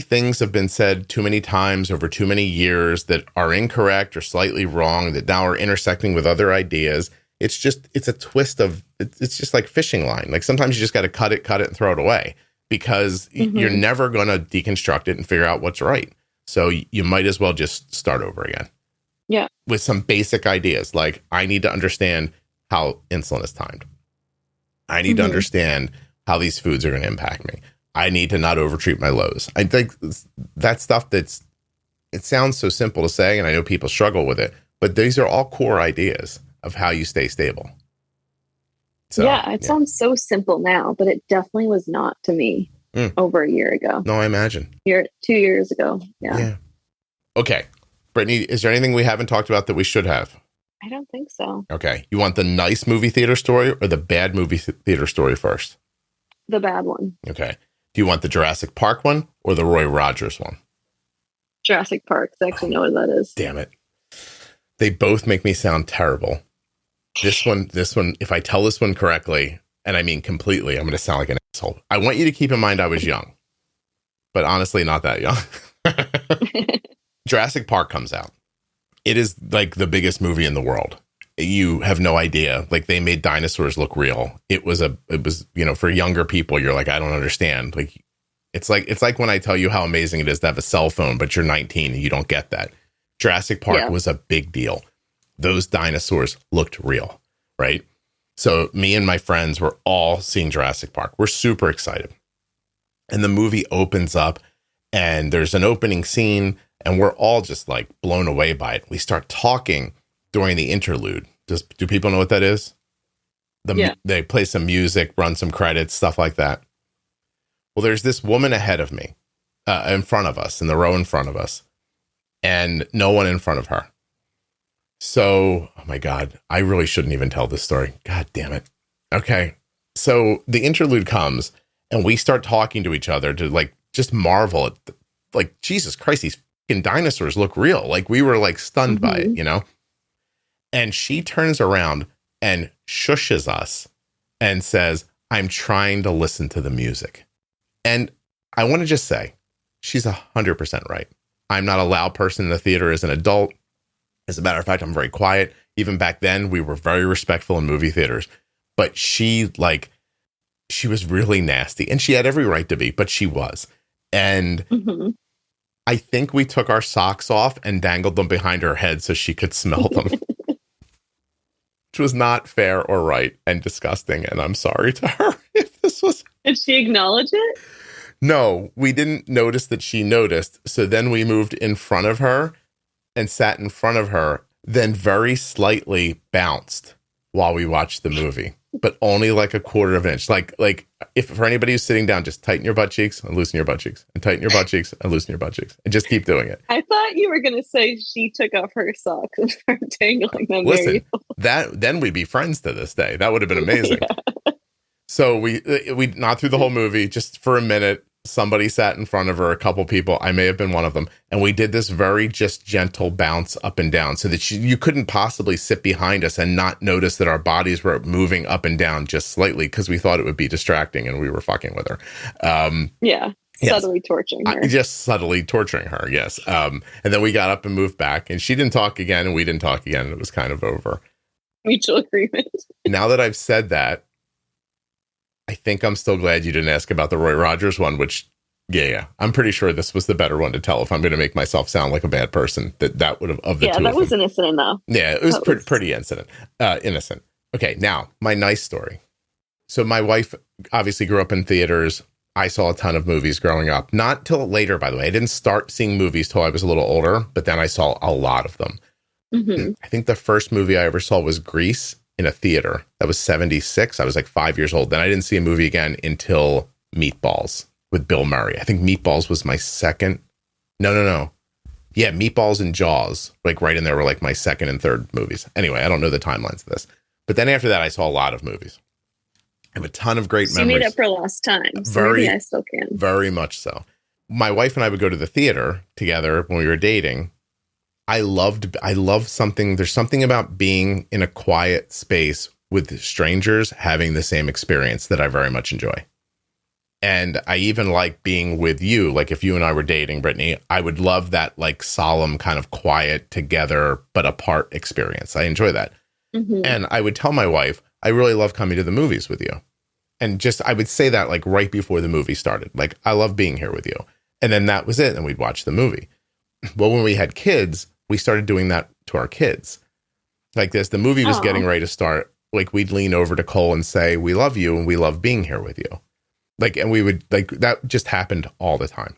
things have been said too many times over too many years that are incorrect or slightly wrong that now are intersecting with other ideas. It's a twist of, it's just like fishing line. Like, sometimes you just got to cut it and throw it away, because you're never going to deconstruct it and figure out what's right. So you might as well just start over again. Yeah. With some basic ideas. Like, I need to understand how insulin is timed. I need to understand how these foods are going to impact me. I need to not overtreat my lows. I think that stuff it sounds so simple to say, and I know people struggle with it, but these are all core ideas of how you stay stable. So, it sounds so simple now, but it definitely was not to me over a year ago. No, I imagine. 2 years ago. Yeah. Okay. Brittany, is there anything we haven't talked about that we should have? I don't think so. Okay. You want the nice movie theater story or the bad movie theater story first? The bad one. Okay. Do you want the Jurassic Park one or the Roy Rogers one? Jurassic Park. I actually know what that is. Damn it. They both make me sound terrible. This one, if I tell this one correctly, and I mean completely, I'm going to sound like an asshole. I want you to keep in mind I was young, but honestly, not that young. Jurassic Park comes out. It is like the biggest movie in the world. You have no idea. Like, they made dinosaurs look real. It was, for younger people, you're like, I don't understand. Like, it's like when I tell you how amazing it is to have a cell phone, but you're 19 and you don't get that. Jurassic Park was a big deal. Those dinosaurs looked real, right? So me and my friends were all seeing Jurassic Park. We're super excited. And the movie opens up and there's an opening scene and we're all just like blown away by it. We start talking during the interlude. Do people know what that is? They play some music, run some credits, stuff like that. Well, there's this woman ahead of me, in front of us, in the row in front of us, and no one in front of her. So, oh my God, I really shouldn't even tell this story. God damn it. Okay. So the interlude comes and we start talking to each other to like just marvel at like, Jesus Christ, these fucking dinosaurs look real. Like, we were like stunned by it, you know? And she turns around and shushes us and says, I'm trying to listen to the music. And I want to just say, she's 100% right. I'm not a loud person in the theater as an adult. As a matter of fact, I'm very quiet. Even back then, we were very respectful in movie theaters. But she was really nasty. And she had every right to be, but she was. And I think we took our socks off and dangled them behind her head so she could smell them. Which was not fair or right and disgusting. And I'm sorry to her if this was... Did she acknowledge it? No, we didn't notice that she noticed. So then we moved in front of her and sat in front of her, then very slightly bounced while we watched the movie, but only like a quarter of an inch. Like if for anybody who's sitting down, just tighten your butt cheeks and loosen your butt cheeks and tighten your butt cheeks and loosen your butt cheeks and just keep doing it. I thought you were going to say she took off her socks and started tangling them. Listen, then we'd be friends to this day. That would have been amazing. Yeah. So we not through the whole movie, just for a minute, somebody sat in front of her, a couple people, I may have been one of them, and we did this very just gentle bounce up and down so that you couldn't possibly sit behind us and not notice that our bodies were moving up and down just slightly because we thought it would be distracting and we were fucking with her. Subtly torturing her. Just subtly torturing her, yes. And then we got up and moved back, and she didn't talk again, and we didn't talk again, and it was kind of over. Mutual agreement. Now that I've said that, I think I'm still glad you didn't ask about the Roy Rogers one, which, yeah, I'm pretty sure this was the better one to tell if I'm going to make myself sound like a bad person. That would have, of the two. Yeah, that was innocent enough. Yeah, it was pretty innocent. Okay, now, my nice story. So my wife obviously grew up in theaters. I saw a ton of movies growing up. Not till later, by the way. I didn't start seeing movies till I was a little older, but then I saw a lot of them. Mm-hmm. I think the first movie I ever saw was Grease in a theater. That was 1976. I was like 5 years old. Then I didn't see a movie again until Meatballs with Bill Murray. I think Meatballs was my second. No. Yeah, Meatballs and Jaws, like right in there, were like my second and third movies. Anyway, I don't know the timelines of this. But then after that, I saw a lot of movies. I have a ton of great memories. You made up for lost time. So maybe I still can. Very much so. My wife and I would go to the theater together when we were dating. I love something. There's something about being in a quiet space with strangers having the same experience that I very much enjoy. And I even like being with you. Like if you and I were dating, Brittany, I would love that like solemn kind of quiet together, but apart experience. I enjoy that. Mm-hmm. And I would tell my wife, I really love coming to the movies with you. And just, I would say that like right before the movie started, like, I love being here with you. And then that was it. And we'd watch the movie. Well, when we had kids, we started doing that to our kids. Like this, the movie was getting ready to start. Like we'd lean over to Cole and say, we love you and we love being here with you. Like, and we would like, that just happened all the time.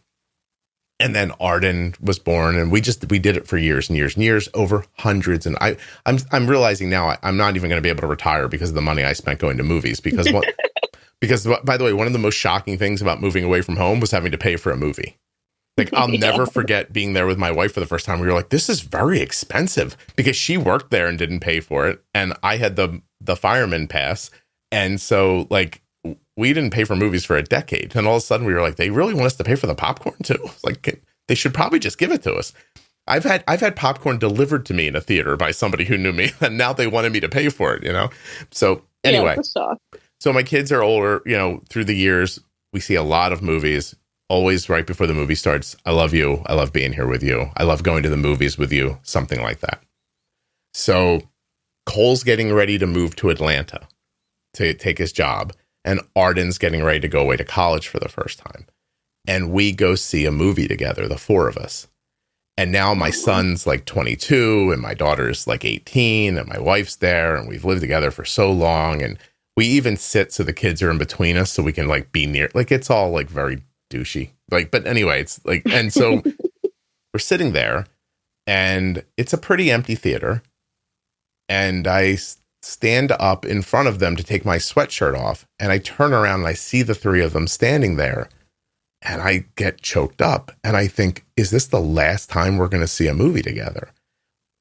And then Arden was born and we did it for years and years and years, over hundreds. And I'm realizing now I'm not even going to be able to retire because of the money I spent going to movies. Because by the way, one of the most shocking things about moving away from home was having to pay for a movie. Like, I'll Yeah. never forget being there with my wife for the first time. We were like, this is very expensive, because she worked there and didn't pay for it. And I had the fireman pass. And so, like, we didn't pay for movies for a decade. And all of a sudden we were like, they really want us to pay for the popcorn too. Like, they should probably just give it to us. I've had popcorn delivered to me in a theater by somebody who knew me, and now they wanted me to pay for it, you know? So anyway, Yeah, it's a shock. so my kids are older, you know, through the years, we see a lot of movies, always right before the movie starts. I love you. I love being here with you. I love going to the movies with you, something like that. So Cole's getting ready to move to Atlanta to take his job, and Arden's getting ready to go away to college for the first time. And we go see a movie together, the four of us. And now my son's like 22 and my daughter's like 18 and my wife's there, and we've lived together for so long. And we even sit so the kids are in between us so we can like be near, like, it's all like very douchey. Like, but anyway, it's like, and so we're sitting there and it's a pretty empty theater. And I stand up in front of them to take my sweatshirt off. And I turn around and I see the three of them standing there. And I get choked up and I think, is this the last time we're going to see a movie together?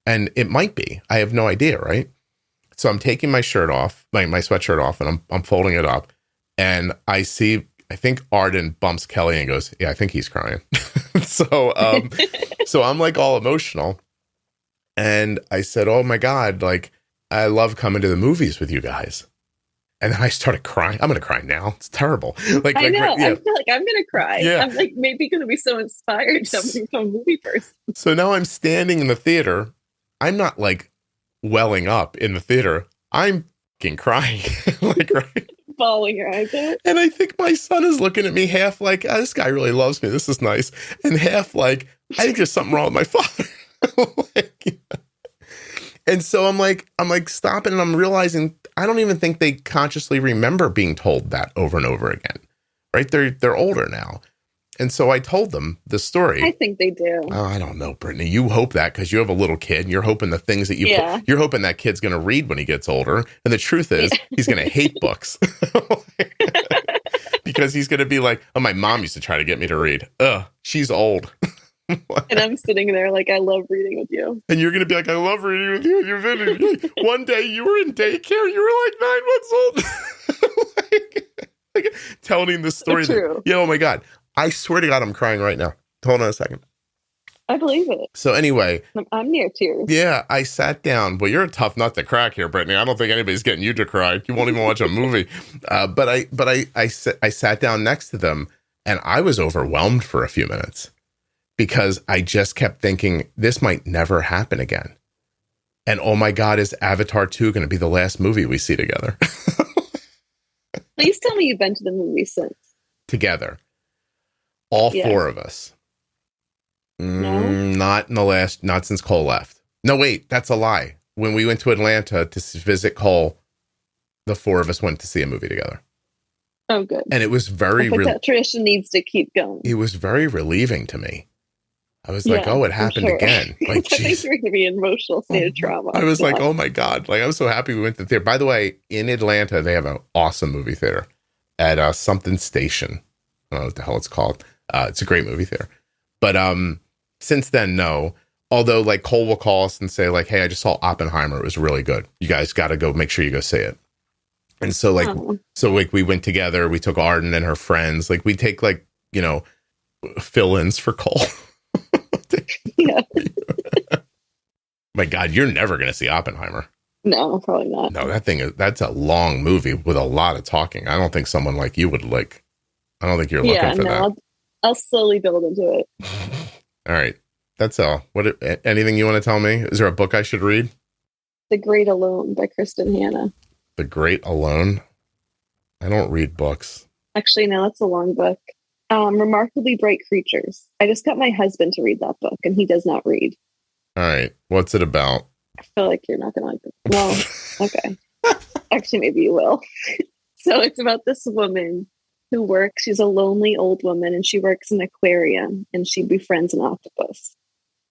And it might be. I have no idea, right? So I'm taking my shirt off, my sweatshirt off, and I'm folding it up. And I think Arden bumps Kelly and goes, yeah, I think he's crying. So I'm like all emotional. And I said, oh my God, like, I love coming to the movies with you guys. And then I started crying. I'm going to cry now. It's terrible. Like, I know. Yeah. I feel like I'm going to cry. Yeah. I'm like maybe going to be so inspired to become a movie person. So now I'm standing in the theater. I'm not like welling up in the theater. I'm fucking crying. Like, right? Bawling your eyes out. And I think my son is looking at me half like, oh, this guy really loves me. This is nice. And half like, I think there's something wrong with my father. Like, and so I'm like stopping, and I'm realizing I don't even think they consciously remember being told that over and over again, right? They're older now. And so I told them the story. I think they do. Oh, I don't know, Brittany. You hope that because you have a little kid and you're hoping the things that you're hoping that kid's going to read when he gets older. And the truth is he's going to hate books because he's going to be like, oh, my mom used to try to get me to read. Ugh, she's old. And I'm sitting there like, I love reading with you. And you're going to be like, I love reading with you. You're like, one day you were in daycare. You were like 9 months old. like telling him this story. Oh my God. I swear to God, I'm crying right now. Hold on a second. I believe it. So anyway. I'm near tears. Yeah, I sat down. Well, you're a tough nut to crack here, Brittany. I don't think anybody's getting you to cry. You won't even watch a movie. But I sat down next to them, and I was overwhelmed for a few minutes. Because I just kept thinking, this might never happen again. And oh my God, is Avatar 2 going to be the last movie we see together? Please tell me you've been to the movie since. Together. All four of us. No? Not since Cole left. No, wait, that's a lie. When we went to Atlanta to visit Cole, the four of us went to see a movie together. Oh, good. And it was very... that tradition needs to keep going. It was very relieving to me. I was like, oh, it happened again. Like, I think you're going to be in emotional state of trauma. I was like, oh my God. Like, I'm so happy we went to the theater. By the way, in Atlanta, they have an awesome movie theater at something station. I don't know what the hell it's called. It's a great movie theater. But since then, no. Although, like, Cole will call us and say, like, hey, I just saw Oppenheimer. It was really good. You guys got to go make sure you go see it. And so, like, we went together. We took Arden and her friends. Like, we take, like, you know, fill-ins for Cole. Yeah. My God, you're never going to see Oppenheimer. No, probably not. No, that's a long movie with a lot of talking. I don't think someone like you would like. I don't think you're looking for that. I'll slowly build into it. All right, that's all. Anything you want to tell me? Is there a book I should read? The Great Alone by Kristen Hanna. The Great Alone. I don't read books. Actually, no, that's a long book. Remarkably Bright Creatures. I just got my husband to read that book, and he does not read. All right. What's it about? I feel like you're not going to like it. Well, okay. Actually, maybe you will. So it's about this woman who works. She's a lonely old woman, and she works in an aquarium, and she befriends an octopus.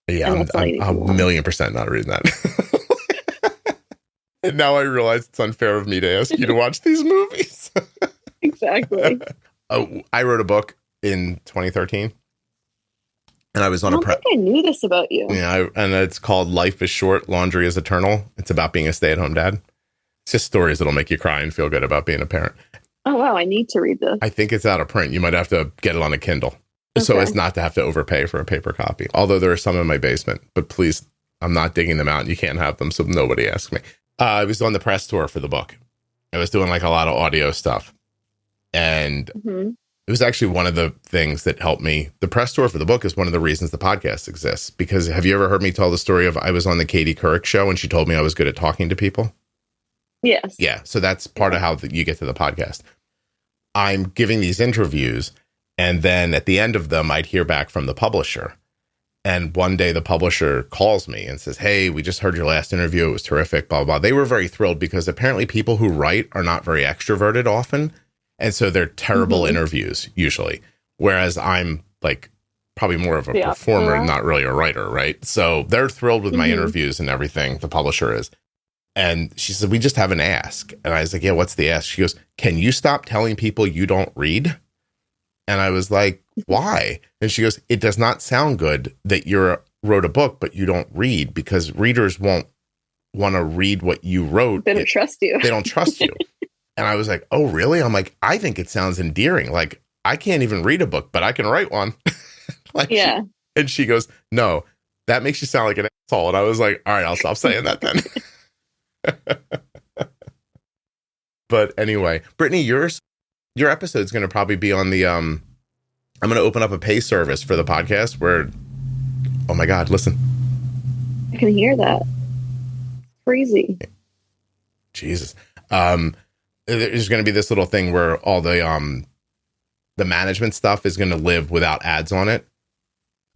Yeah, I'm 1,000,000% not reading that. And now I realize it's unfair of me to ask you to watch these movies. Exactly. I wrote a book in 2013. And I was on I don't think I knew this about you. Yeah, and it's called Life is Short, Laundry is Eternal. It's about being a stay-at-home dad. It's just stories that'll make you cry and feel good about being a parent. Oh, wow. I need to read this. I think it's out of print. You might have to get it on a Kindle. Okay. So as not to have to overpay for a paper copy. Although there are some in my basement. But please, I'm not digging them out. And you can't have them, so nobody asks me. I was on the press tour for the book. I was doing like a lot of audio stuff. And it was actually one of the things that helped me. The press tour for the book is one of the reasons the podcast exists. Because have you ever heard me tell the story of I was on the Katie Couric show and she told me I was good at talking to people? Yes. Yeah. So that's part of how you get to the podcast. I'm giving these interviews, and then at the end of them, I'd hear back from the publisher. And one day the publisher calls me and says, hey, we just heard your last interview. It was terrific, blah, blah, blah. They were very thrilled because apparently people who write are not very extroverted often. And so they're terrible interviews usually. Whereas I'm like probably more of a performer and not really a writer, right? So they're thrilled with my interviews and everything. The publisher is. And she said, we just have an ask. And I was like, yeah, what's the ask? She goes, can you stop telling people you don't read? And I was like, why? And she goes, it does not sound good that you wrote a book, but you don't read, because readers won't want to read what you wrote. They don't trust you. They don't trust you. And I was like, oh, really? I'm like, I think it sounds endearing. Like, I can't even read a book, but I can write one. Like, yeah. And she goes, no, that makes you sound like an asshole. And I was like, all right, I'll stop saying that then. But anyway, Brittany, your episode's going to probably be on the, I'm going to open up a pay service for the podcast where, oh my God, listen. I can hear that. Crazy. Jesus. There's going to be this little thing where all the management stuff is going to live without ads on it.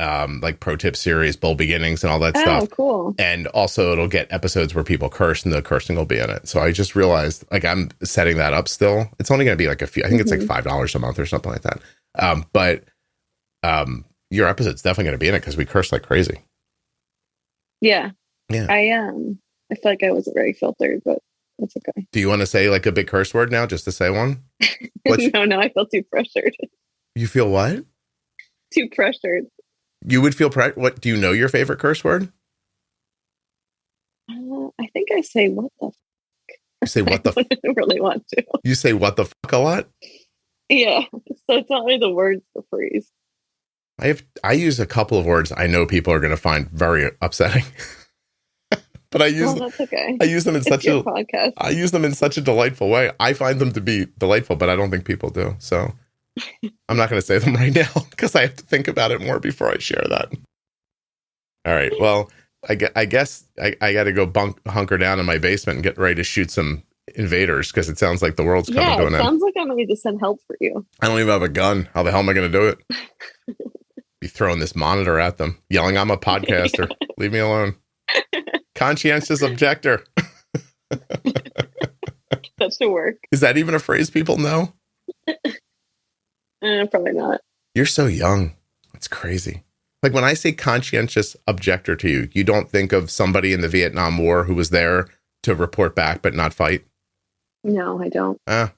Like pro tip series, bold beginnings, and all that stuff. Oh, cool. And also it'll get episodes where people curse and the cursing will be in it. So I just realized, like, I'm setting that up still. It's only going to be like a few, I think it's like $5 a month or something like that. But your episode's definitely going to be in it because we curse like crazy. Yeah. Yeah. I feel like I wasn't very filtered, but that's okay. Do you want to say like a big curse word now, just to say one? No, I feel too pressured. You feel what? Too pressured. You would feel what? Do you know your favorite curse word? I think I say what the. You say what the. I don't really want to. You say what the fuck a lot. Yeah, so it's not really the words, the phrase. I use a couple of words I know people are going to find very upsetting, but that's okay. I use them in such a podcast. I use them in such a delightful way. I find them to be delightful, but I don't think people do. So I'm not going to say them right now because I have to think about it more before I share that. All right. Well, I guess I got to go hunker down in my basement and get ready to shoot some invaders because it sounds like the world's coming to an end. Yeah, it sounds like I'm going to send help for you. I don't even have a gun. How the hell am I going to do it? Be throwing this monitor at them, yelling, I'm a podcaster. Leave me alone. Conscientious objector. That should work. Is that even a phrase people know? Probably not. You're so young. It's crazy. Like when I say conscientious objector to you, you don't think of somebody in the Vietnam War who was there to report back but not fight? No, I don't. Oh,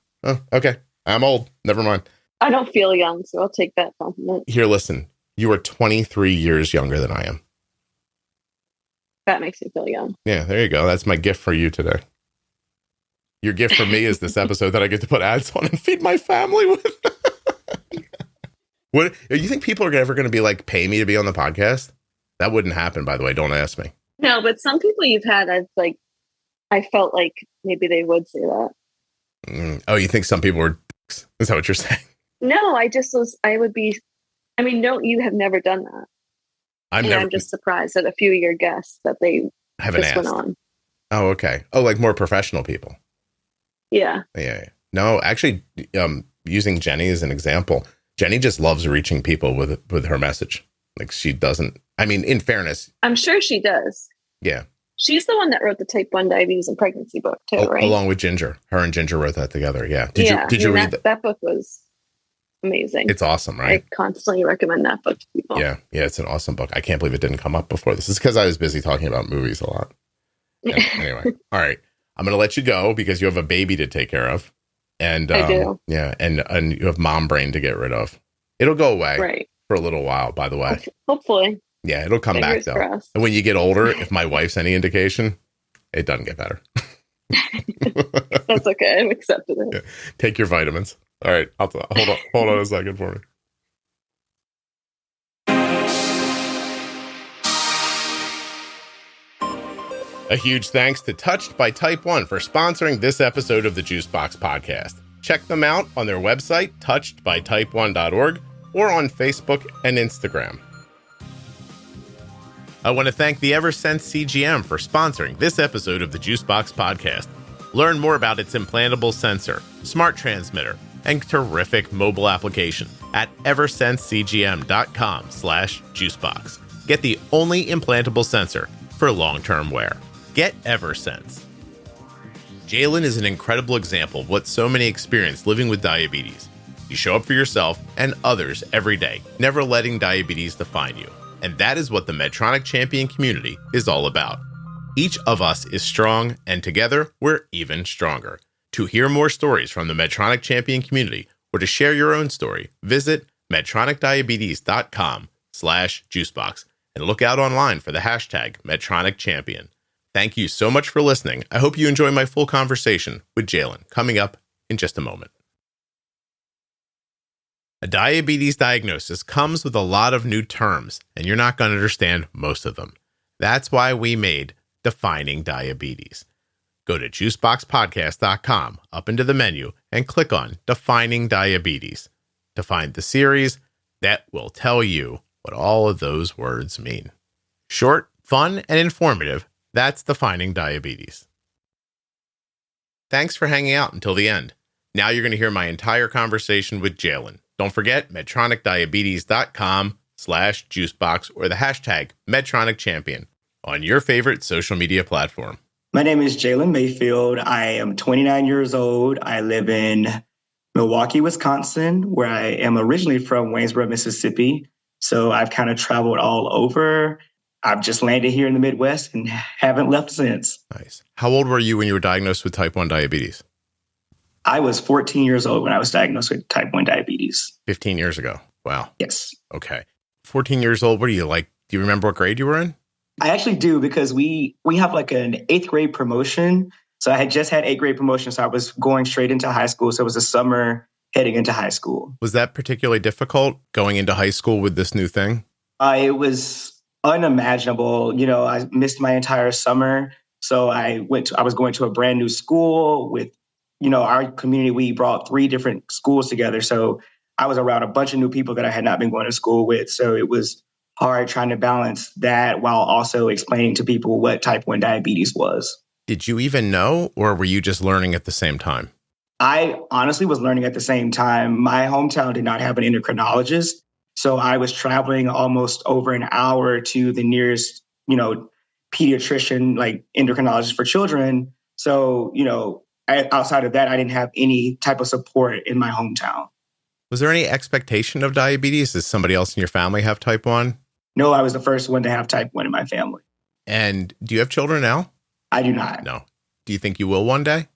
okay. I'm old. Never mind. I don't feel young, so I'll take that compliment. Here, listen. You are 23 years younger than I am. That makes me feel young. Yeah, there you go. That's my gift for you today. Your gift for me is this episode that I get to put ads on and feed my family with. What you think people are ever going to be like, pay me to be on the podcast? That wouldn't happen, by the way. Don't ask me. No, but some people you've had, I felt like maybe they would say that. Oh, you think some people were dicks? Is that what you're saying? No, no, you have never done that. I'm just surprised at a few of your guests that they haven't just asked. went on. Oh, okay. Oh, like more professional people. Yeah. Yeah. No, actually, using Jenny as an example, Jenny just loves reaching people with her message. Like she doesn't, I mean, in fairness. I'm sure she does. Yeah. She's the one that wrote the type 1 diabetes and pregnancy book too, right? Along with Ginger. Her and Ginger wrote that together. Yeah. Did you read that? That book was amazing. It's awesome, right? I constantly recommend that book to people. Yeah. Yeah. It's an awesome book. I can't believe it didn't come up before. This is because I was busy talking about movies a lot. Yeah, anyway. All right. I'm going to let you go because you have a baby to take care of. And I do. Yeah. And you have mom brain to get rid of. It'll go away. Right. for a little while, by the way. Hopefully. Yeah, it'll come back Fingers though. crossed. And when you get older, if my wife's any indication, it doesn't get better. That's okay. I've accepted it. Yeah. Take your vitamins. All right. Hold on a second for me. A huge thanks to Touched by Type 1 for sponsoring this episode of the Juicebox Podcast. Check them out on their website, touchedbytype1.org, or on Facebook and Instagram. I want to thank the Eversense CGM for sponsoring this episode of the Juicebox Podcast. Learn more about its implantable sensor, smart transmitter, and terrific mobile application at eversensecgm.com/juicebox. Get the only implantable sensor for long-term wear. Get Eversense. Jalen is an incredible example of what so many experience living with diabetes. You show up for yourself and others every day, never letting diabetes define you. And that is what the Medtronic Champion community is all about. Each of us is strong, and together we're even stronger. To hear more stories from the Medtronic Champion community or to share your own story, visit medtronicdiabetes.com/juicebox and look out online for the hashtag Medtronic Champion. Thank you so much for listening. I hope you enjoy my full conversation with Jalen coming up in just a moment. A diabetes diagnosis comes with a lot of new terms, and you're not going to understand most of them. That's why we made Defining Diabetes. Go to juiceboxpodcast.com up into the menu and click on Defining Diabetes to find the series that will tell you what all of those words mean. Short, fun, and informative, that's Defining Diabetes. Thanks for hanging out until the end. Now you're going to hear my entire conversation with Jalen. Don't forget medtronicdiabetes.com/juicebox or the hashtag Medtronic Champion on your favorite social media platform. My name is Jalen Mayfield. I am 29 years old. I live in Milwaukee, Wisconsin, where I am originally from Waynesboro, Mississippi. So I've kind of traveled all over. I've just landed here in the Midwest and haven't left since. Nice. How old were you when you were diagnosed with type 1 diabetes? I was 14 years old when I was diagnosed with type 1 diabetes. 15 years ago. Wow. Yes. Okay. 14 years old. What are you like? Do you remember what grade you were in? I actually do, because we have like an 8th grade promotion. So I had just had 8th grade promotion. So I was going straight into high school. So it was a summer heading into high school. Was that particularly difficult going into high school with this new thing? It was unimaginable. I missed my entire summer. So I was going to a brand new school with, our community. We brought 3 different schools together. So I was around a bunch of new people that I had not been going to school with. So it was hard trying to balance that while also explaining to people what type 1 diabetes was. Did you even know, or were you just learning at the same time? I honestly was learning at the same time. My hometown did not have an endocrinologist. So I was traveling almost over an hour to the nearest, pediatrician, like endocrinologist for children. So, outside of that, I didn't have any type of support in my hometown. Was there any expectation of diabetes? Does somebody else in your family have type 1? No, I was the first one to have type 1 in my family. And do you have children now? I do not. No. Do you think you will one day?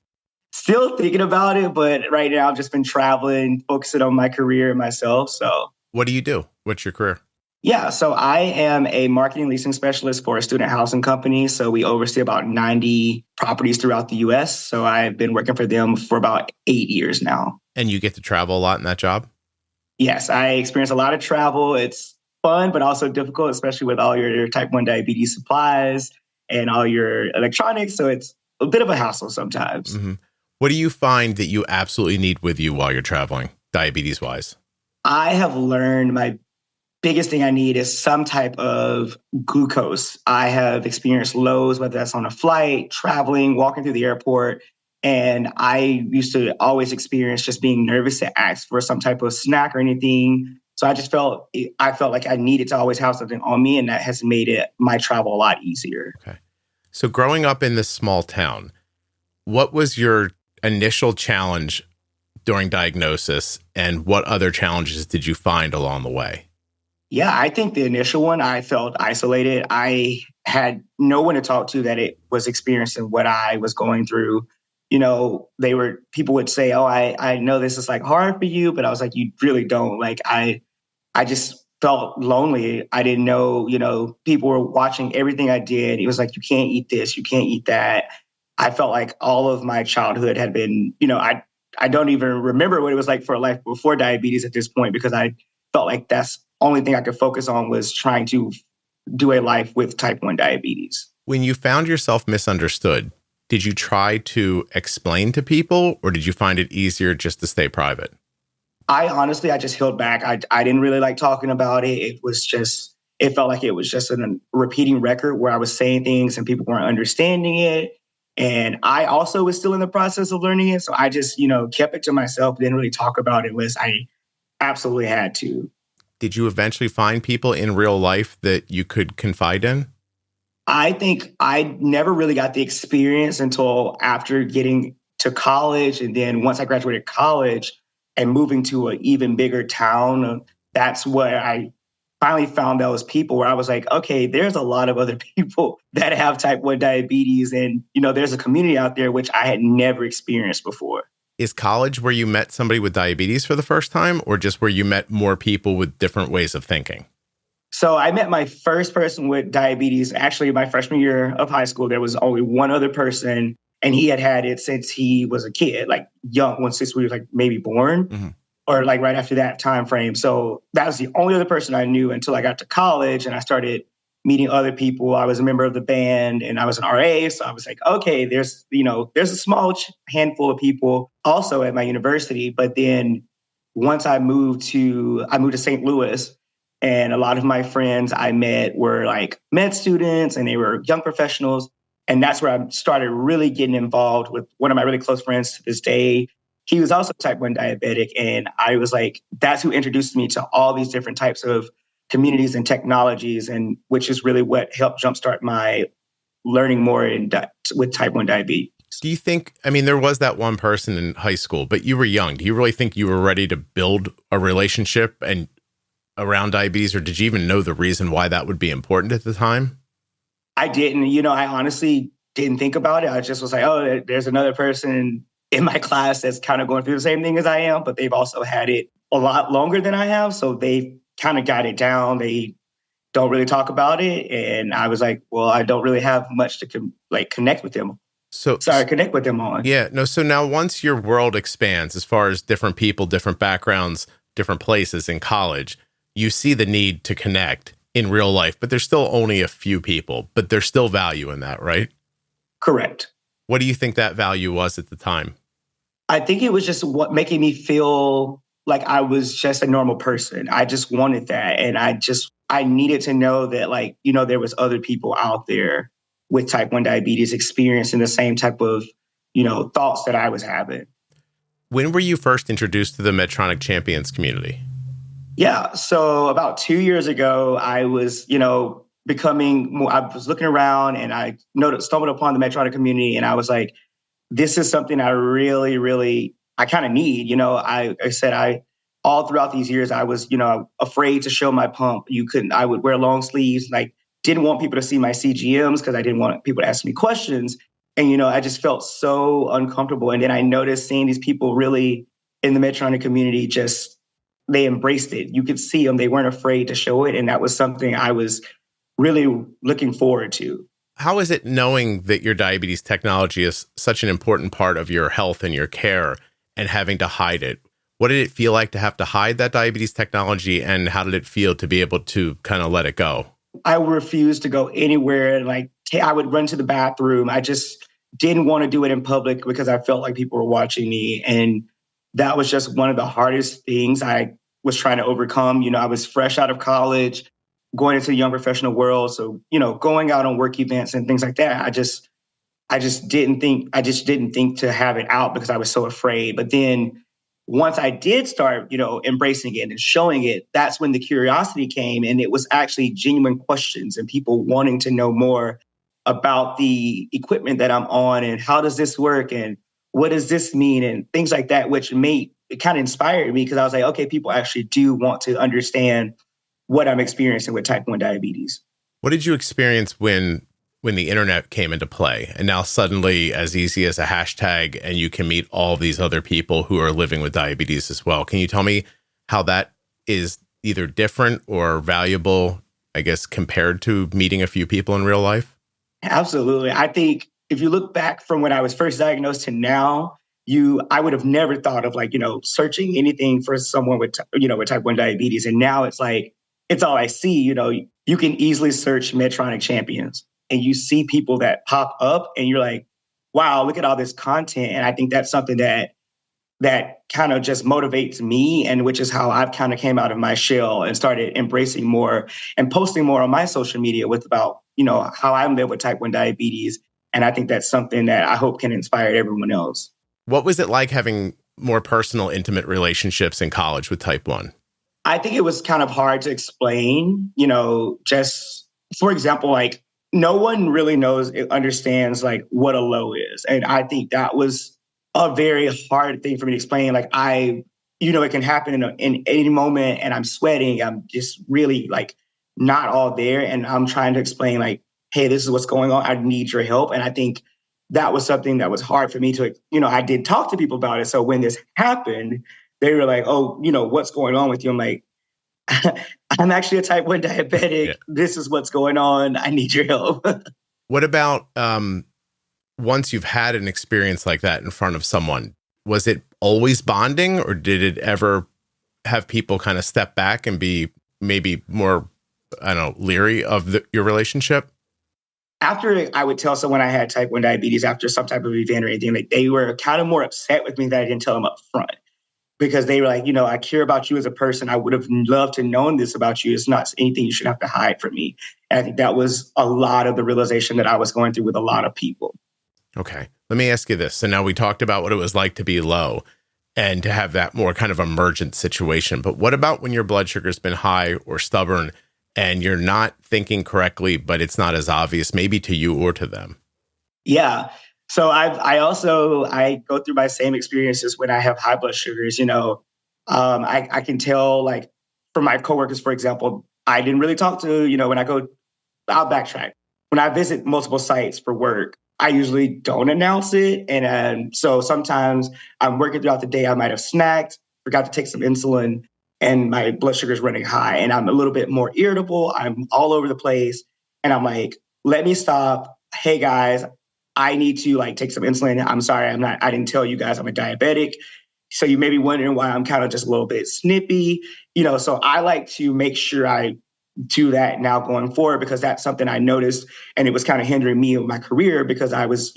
Still thinking about it, but right now I've just been traveling, focusing on my career and myself. So what do you do? What's your career? Yeah, so I am a marketing leasing specialist for a student housing company. So we oversee about 90 properties throughout the U.S. So I've been working for them for about 8 years now. And you get to travel a lot in that job? Yes, I experience a lot of travel. It's fun, but also difficult, especially with all your type 1 diabetes supplies and all your electronics. So it's a bit of a hassle sometimes. Mm-hmm. What do you find that you absolutely need with you while you're traveling, diabetes-wise? I have learned my biggest thing I need is some type of glucose. I have experienced lows, whether that's on a flight, traveling, walking through the airport. And I used to always experience just being nervous to ask for some type of snack or anything. So I felt like I needed to always have something on me, and that has made my travel a lot easier. Okay. So growing up in this small town, what was your initial challenge during diagnosis, and what other challenges did you find along the way? Yeah, I think the initial one, I felt isolated. I had no one to talk to that it was experiencing what I was going through. People would say, oh, I know this is like hard for you, but I was like, you really don't. Like, I just felt lonely. I didn't know, people were watching everything I did. It was like, you can't eat this, you can't eat that. I felt like all of my childhood had been, I don't even remember what it was like for a life before diabetes at this point, because I felt like that's the only thing I could focus on was trying to do a life with type 1 diabetes. When you found yourself misunderstood, did you try to explain to people, or did you find it easier just to stay private? I just held back. I didn't really like talking about it. It felt like it was just a repeating record where I was saying things and people weren't understanding it. And I also was still in the process of learning it. So I just, kept it to myself, didn't really talk about it unless I absolutely had to. Did you eventually find people in real life that you could confide in? I think I never really got the experience until after getting to college. And then once I graduated college and moving to an even bigger town, that's where I finally found those people where I was like, okay, there's a lot of other people that have type 1 diabetes. And, there's a community out there which I had never experienced before. Is college where you met somebody with diabetes for the first time, or just where you met more people with different ways of thinking? So I met my first person with diabetes, actually my freshman year of high school. There was only one other person, and he had it since he was a kid, like young, since we was like maybe born, or like right after that time frame. So that was the only other person I knew until I got to college and I started meeting other people. I was a member of the band and I was an RA. So I was like, okay, there's a small handful of people also at my university. But then once I moved to St. Louis, and a lot of my friends I met were like med students and they were young professionals. And that's where I started really getting involved with one of my really close friends to this day. He was also type 1 diabetic. And I was like, that's who introduced me to all these different types of communities and technologies, and which is really what helped jumpstart my learning more with type 1 diabetes. Do you think, there was that one person in high school, but you were young. Do you really think you were ready to build a relationship and around diabetes, or did you even know the reason why that would be important at the time? I didn't. I honestly didn't think about it. I just was like, oh, there's another person in my class that's kind of going through the same thing as I am, but they've also had it a lot longer than I have. So they kind of got it down. They don't really talk about it. And I was like, well, I don't really have much to connect with them. Connect with them on. Yeah. No. So now once your world expands as far as different people, different backgrounds, different places in college, you see the need to connect in real life, but there's still only a few people, but there's still value in that, right? Correct. What do you think that value was at the time? I think it was just making me feel like I was just a normal person. I just wanted that. And I needed to know that there was other people out there with type 1 diabetes experiencing the same type of, thoughts that I was having. When were you first introduced to the Medtronic Champions community? Yeah. So about 2 years ago, I was, becoming more, I was looking around and I stumbled upon the Medtronic community and I was like, this is something I really, really, I kind of need. I said, all throughout these years, I was, afraid to show my pump. I would wear long sleeves, didn't want people to see my CGMs because I didn't want people to ask me questions. And, I just felt so uncomfortable. And then I noticed seeing these people really in the Medtronic community, they embraced it. You could see them. They weren't afraid to show it. And that was something I was really looking forward to. How is it knowing that your diabetes technology is such an important part of your health and your care and having to hide it? What did it feel like to have to hide that diabetes technology, and how did it feel to be able to kind of let it go? I refused to go anywhere. I would run to the bathroom. I just didn't want to do it in public because I felt like people were watching me. And that was just one of the hardest things I was trying to overcome. I was fresh out of college, going into the young professional world. So, going out on work events and things like that, I just didn't think to have it out because I was so afraid. But then once I did start, embracing it and showing it, that's when the curiosity came. And it was actually genuine questions and people wanting to know more about the equipment that I'm on and how does this work and what does this mean and things like that, which it kind of inspired me because I was like, okay, people actually do want to understand what I'm experiencing with type 1 diabetes. What did you experience when the internet came into play and now suddenly as easy as a hashtag and you can meet all these other people who are living with diabetes as well? Can you tell me how that is either different or valuable, I guess, compared to meeting a few people in real life? Absolutely. I think if you look back from when I was first diagnosed to now, I would have never thought of searching anything for someone with type 1 diabetes. And now it's like, it's all I see. You can easily search Medtronic Champions and you see people that pop up and you're like, wow, look at all this content. And I think that's something that kind of just motivates me, and which is how I've kind of came out of my shell and started embracing more and posting more on my social media about how I live with type 1 diabetes. And I think that's something that I hope can inspire everyone else. What was it like having more personal, intimate relationships in college with type 1? I think it was kind of hard to explain, just for example, no one really understands what a low is. And I think that was a very hard thing for me to explain. It can happen in any moment and I'm sweating. I'm just really not all there. And I'm trying to explain hey, this is what's going on. I need your help. And I think that was something that was hard for me to, I did talk to people about it. So when this happened, they were like, oh, what's going on with you? I'm like, I'm actually a type 1 diabetic. Yeah. This is what's going on. I need your help. What about once you've had an experience like that in front of someone, was it always bonding, or did it ever have people kind of step back and be maybe more, leery of your relationship? After I would tell someone I had type 1 diabetes after some type of event or anything, they were kind of more upset with me that I didn't tell them up front, because they were like, I care about you as a person. I would have loved to know this about you. It's not anything you should have to hide from me. And I think that was a lot of the realization that I was going through with a lot of people. Okay. Let me ask you this. So now we talked about what it was like to be low and to have that more kind of emergent situation. But what about when your blood sugar's been high or stubborn and you're not thinking correctly, but it's not as obvious, maybe to you or to them? Yeah. So I go through my same experiences when I have high blood sugars. I can tell, from my coworkers, for example, I didn't really talk to, I'll backtrack. When I visit multiple sites for work, I usually don't announce it. And so sometimes I'm working throughout the day. I might have snacked, forgot to take some insulin, and my blood sugar is running high. And I'm a little bit more irritable. I'm all over the place. And I'm like, let me stop. Hey, guys, I need to take some insulin. I'm sorry, I didn't tell you guys I'm a diabetic. So you may be wondering why I'm kind of just a little bit snippy. So I like to make sure I do that now going forward, because that's something I noticed, and it was kind of hindering me in my career because I was,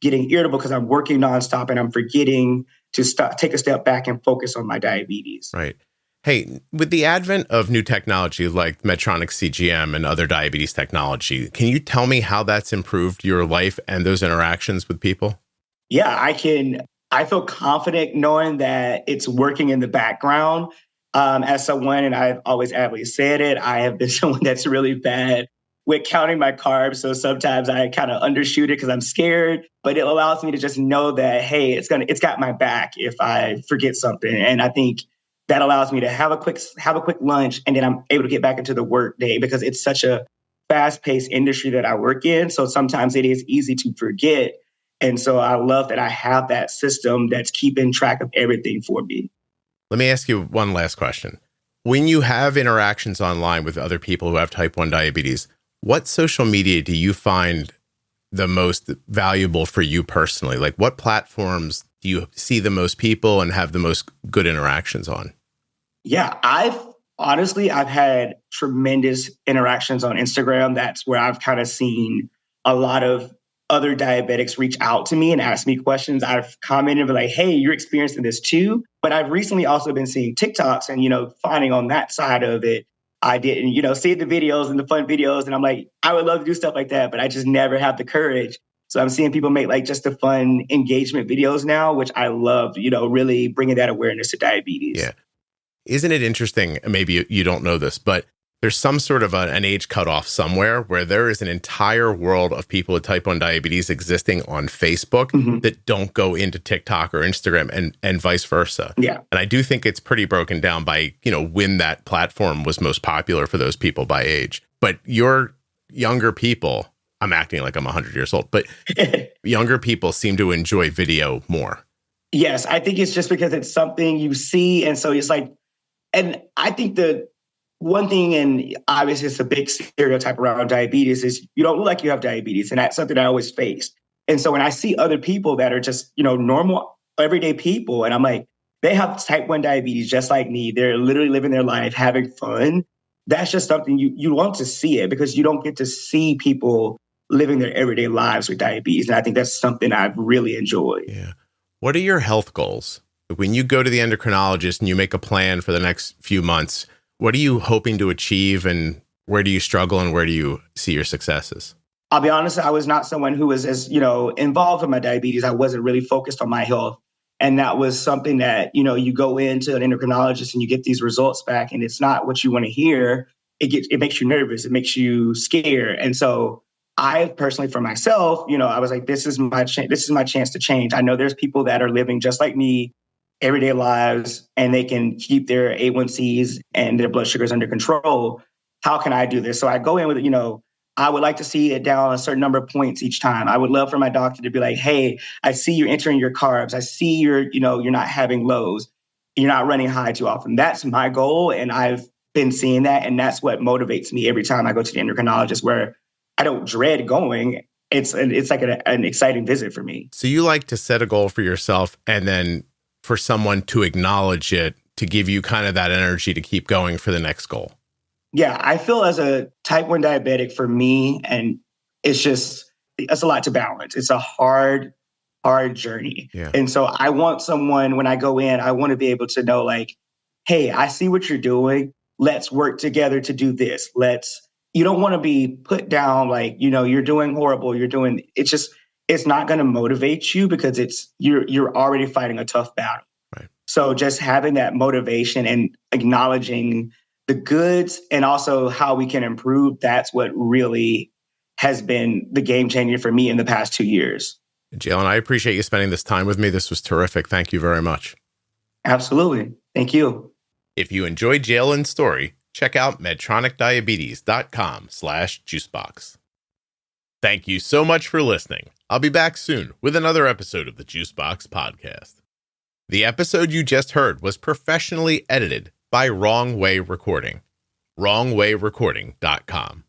getting irritable because I'm working nonstop and I'm forgetting to take a step back and focus on my diabetes. Right. Hey, with the advent of new technology like Medtronic CGM and other diabetes technology, can you tell me how that's improved your life and those interactions with people? Yeah, I can. I feel confident knowing that it's working in the background. As someone, and I've always adamantly said it, I have been someone that's really bad with counting my carbs. So sometimes I kind of undershoot it because I'm scared, but it allows me to just know that, hey, it's got my back if I forget something. And I think that allows me to have a quick lunch, and then I'm able to get back into the work day, because it's such a fast-paced industry that I work in. So sometimes it is easy to forget. And so I love that I have that system that's keeping track of everything for me. Let me ask you one last question. When you have interactions online with other people who have type 1 diabetes, what social media do you find the most valuable for you personally? What platforms do you see the most people and have the most good interactions on? Yeah, I've had tremendous interactions on Instagram. That's where I've kind of seen a lot of other diabetics reach out to me and ask me questions. I've commented like, hey, you're experiencing this too. But I've recently also been seeing TikToks and, finding on that side of it. I didn't, see the videos and the fun videos. And I'm like, I would love to do stuff like that, but I just never have the courage. So I'm seeing people make just the fun engagement videos now, which I love, really bringing that awareness to diabetes. Yeah. Isn't it interesting? Maybe you don't know this, but there's some sort of an age cutoff somewhere where there is an entire world of people with type 1 diabetes existing on Facebook that don't go into TikTok or Instagram and vice versa. Yeah. And I do think it's pretty broken down by, when that platform was most popular for those people by age. But your younger people, I'm acting like I'm 100 years old, but younger people seem to enjoy video more. Yes, I think it's just because it's something you see. And so it's and I think one thing, and obviously it's a big stereotype around diabetes, is you don't look like you have diabetes. And that's something I always face. And so when I see other people that are just, normal, everyday people, and I'm like, they have type 1 diabetes just like me. They're literally living their life, having fun. That's just something you want to see it, because you don't get to see people living their everyday lives with diabetes. And I think that's something I've really enjoyed. Yeah. What are your health goals? When you go to the endocrinologist and you make a plan for the next few months, what are you hoping to achieve, and where do you struggle, and where do you see your successes? I'll be honest, I was not someone who was as, involved in my diabetes. I wasn't really focused on my health. And that was something that, you go into an endocrinologist and you get these results back and it's not what you want to hear. It makes you nervous. It makes you scared. And so I personally, for myself, I was like, this is my chance to change. I know there's people that are living just like me, everyday lives, and they can keep their A1Cs and their blood sugars under control. How can I do this? So I go in with, I would like to see it down a certain number of points each time. I would love for my doctor to be like, hey, I see you're entering your carbs. I see you're not having lows. You're not running high too often. That's my goal. And I've been seeing that. And that's what motivates me every time I go to the endocrinologist, where I don't dread going. It's like an exciting visit for me. So you like to set a goal for yourself and then for someone to acknowledge it, to give you kind of that energy to keep going for the next goal. Yeah, I feel as a type 1 diabetic, for me, and it's a lot to balance. It's a hard journey. Yeah. And so I want someone, when I go in, I want to be able to know, like, hey, I see what you're doing. Let's work together to do this. You don't want to be put down like, you're doing horrible. It's not going to motivate you, because you're already fighting a tough battle. Right. So just having that motivation and acknowledging the goods and also how we can improve, that's what really has been the game changer for me in the past 2 years. Jalen, I appreciate you spending this time with me. This was terrific. Thank you very much. Absolutely. Thank you. If you enjoyed Jalen's story, check out medtronicdiabetes.com/juicebox. Thank you so much for listening. I'll be back soon with another episode of the Juicebox Podcast. The episode you just heard was professionally edited by Wrong Way Recording. WrongWayRecording.com.